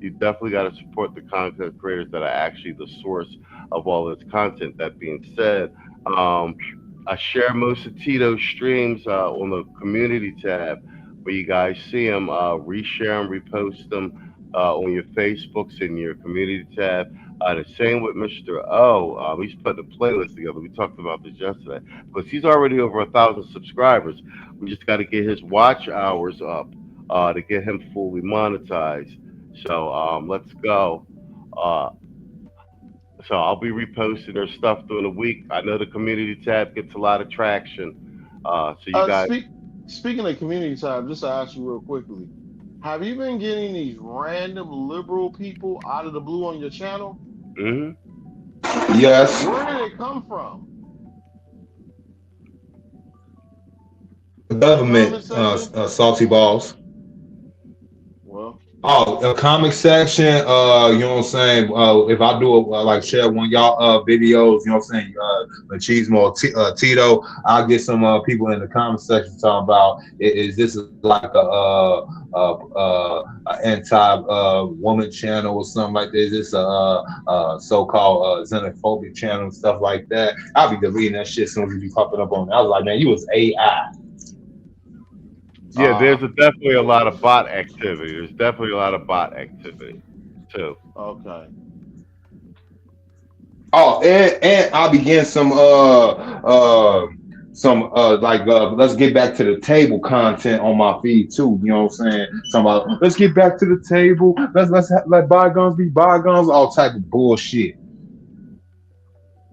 you definitely got to support the content creators that are actually the source of all this content. That being said, I share most of Tito's streams on the community tab, where you guys see them, reshare them, repost them on your Facebooks and your community tab. The same with Mr. O. He's putting a playlist together. We talked about this yesterday, because he's already over 1,000 subscribers. We just got to get his watch hours up to get him fully monetized. So let's go. So I'll be reposting their stuff during the week. I know the community tab gets a lot of traction. So you guys. Speaking of community tab, just to ask you real quickly, have you been getting these random liberal people out of the blue on your channel? Mm-hmm. Yes. Where did it come from? The government, salty balls. Well. Oh, the comic section, you know what I'm saying? If I do like share one of y'all videos, you know what I'm saying? Machismo Tito, I'll get some people in the comment section talking about is this like a anti-woman channel or something like this? Is this a so-called xenophobic channel and stuff like that? I'll be deleting that shit as soon as you be popping up on it. I was like, man, you was AI. Yeah, there's definitely a lot of bot activity. There's definitely a lot of bot activity, too. Okay. Oh, and I began some some let's get back to the table content on my feed too. You know what I'm saying? Some about let's get back to the table. Let's let bygones be bygones. All type of bullshit.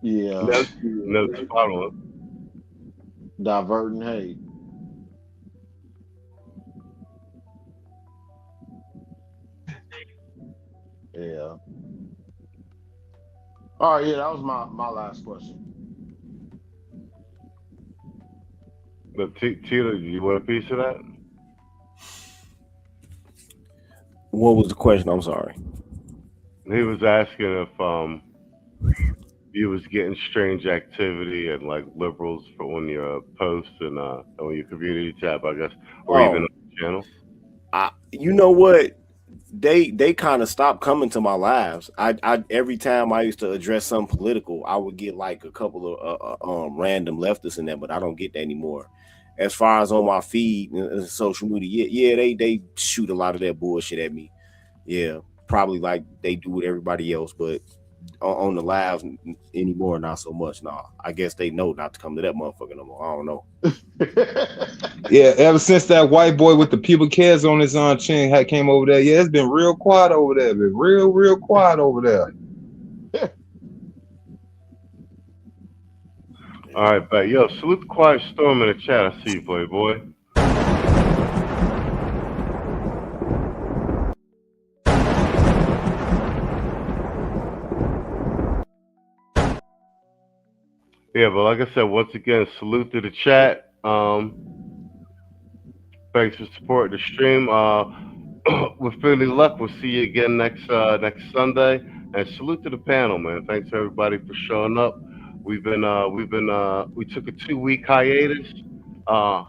Yeah. No spot on. Diverting hate. Yeah. All right, yeah, that was my last question. But Tito, do you want a piece of that? What was the question? I'm sorry. He was asking if you was getting strange activity and like liberals on your posts and on your community tab, I guess, or even on the channel. You know what? They kind of stopped coming to my lives. I every time I used to address something political, I would get like a couple of random leftists in there, but I don't get that anymore. As far as on my feed and social media, yeah, they shoot a lot of that bullshit at me. Yeah, probably like they do with everybody else, but on the lives anymore, not so much. Nah, I guess they know not to come to that motherfucker no more. I don't know. Yeah, ever since that white boy with the pubic hairs on his chin came over there, yeah, it's been real quiet over there. Been real quiet over there. All right, but yo, salute the quiet storm in the chat. I see you, Playboy. Yeah, but like I said, once again, salute to the chat. Thanks for supporting the stream. With any luck, we'll see you again next Sunday. And salute to the panel, man. Thanks everybody for showing up. We took a 2-week hiatus, so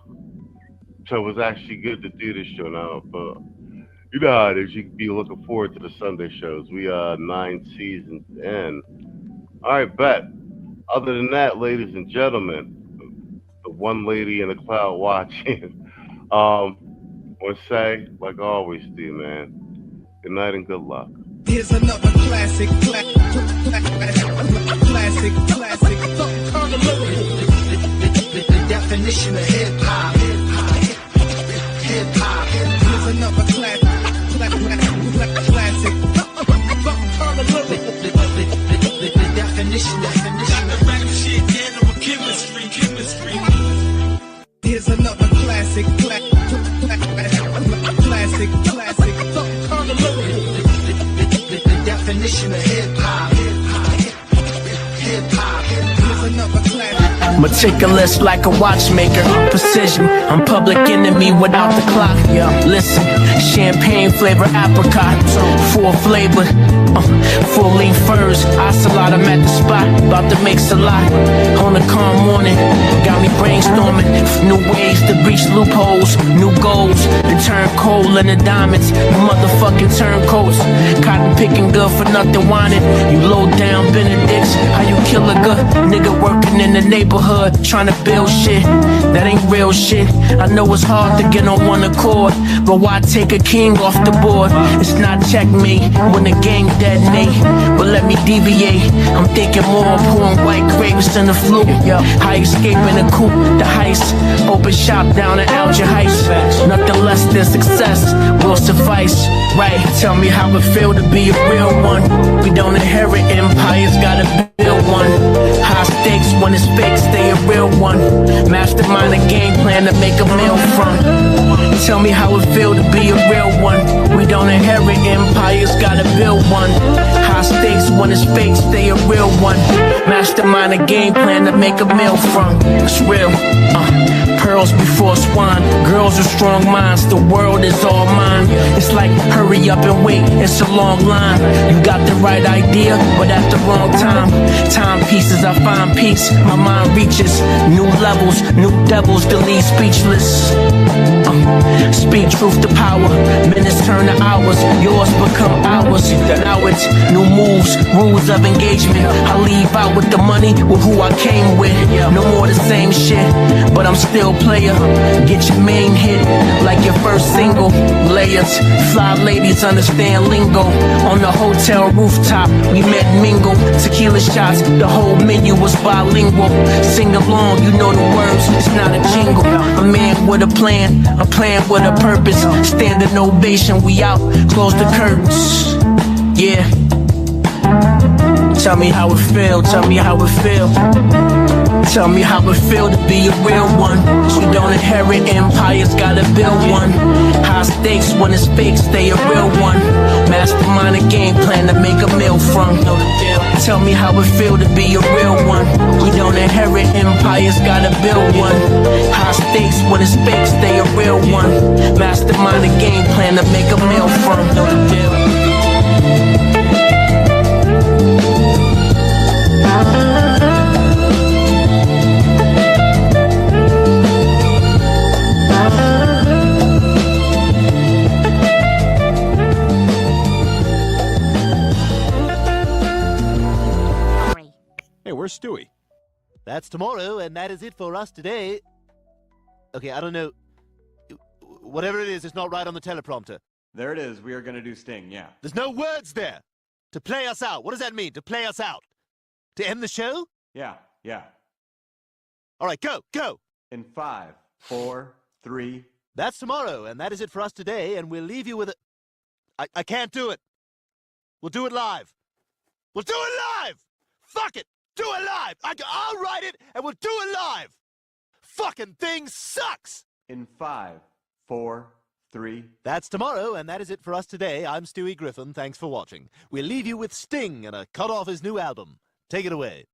it was actually good to do this show now. But you know how it is. You can be looking forward to the Sunday shows. We are 9 seasons in. All right, bet. Other than that, ladies and gentlemen, the one lady in the cloud watching, want to say, like I always do, man, good night and good luck. Here's another classic. The definition of hip hop. Here's another classic. The definition. Here's another classic. The definition of hip hop. Here's another classic. Meticulous like a watchmaker, precision. I'm public enemy without the clock. Listen, champagne flavor apricot, full flavor, full leaf furs. Ocelot, I'm at the spot, about to make a lot. On a calm morning, got me brainstorming new ways to breach loopholes, new goals to turn coal into diamonds. You motherfucking turncoats, cotton picking good for nothing wanted. You low down Benedicts, how you kill a good nigga working in the neighborhood, trying to build shit that ain't real shit. I know it's hard to get on one accord, but why take a king off the board? It's not checkmate when the gang detonate, but let me deviate. I'm thinking more of pouring white grapes than the flu. How escaping the coupe, the heist, open shop down in Alger Heights. Nothing less than success will suffice, right? Tell me how it feel to be a real one. We don't inherit empires, gotta build one. High stakes when it's fake, stay a real one. Mastermind a game plan to make a meal from. Tell me how it feel to be a real one. We don't inherit empires, gotta build one. High stakes when it's fake, stay a real one. Mastermind a game plan to make a meal from. It's real. Pearls before swine, girls with strong minds, the world is all mine. It's like hurry up and wait, it's a long line. You got the right idea, but at the wrong time. Timepieces, I find peace, my mind reaches new levels, new devils to leave speechless. Speak truth to power, minutes turn to hours, yours become ours. Now it's new moves, rules of engagement. I leave out with the money, with who I came with. No more the same shit, but I'm still player. Get your main hit like your first single. Layers, fly ladies understand lingo. On the hotel rooftop, we met mingle. tequila shots, the whole menu was bilingual. Sing along, you know the words, it's not a jingle. A man with a plan with a purpose. Standing ovation, we out, close the curtains. Yeah. Tell me how it feel, tell me how it feel. Tell me how it feel to be a real one. You don't inherit empires, gotta build one. High stakes when it's fake, stay a real one. Mastermind a game plan to make a meal from. Know the deal. Tell me how it feel to be a real one. You don't inherit empires, gotta build one. High stakes when it's fake, stay a real one. Mastermind a game plan to make a meal from. Know the deal. Hey, where's Stewie? That's tomorrow, and that is it for us today. Okay, I don't know. Whatever it is, it's not right on the teleprompter. There it is. We are going to do Sting, yeah. There's no words there. To play us out. What does that mean, to play us out? To end the show? Yeah. All right, go. In 5, 4, 3. That's tomorrow, and that is it for us today, and we'll leave you with a... I can't do it. We'll do it live. We'll do it live! Fuck it! Do it live! I'll write it, and we'll do it live! Fucking thing sucks! In 5, 4, 3. That's tomorrow, and that is it for us today. I'm Stewie Griffin. Thanks for watching. We'll leave you with Sting and a cut off his new album. Take it away.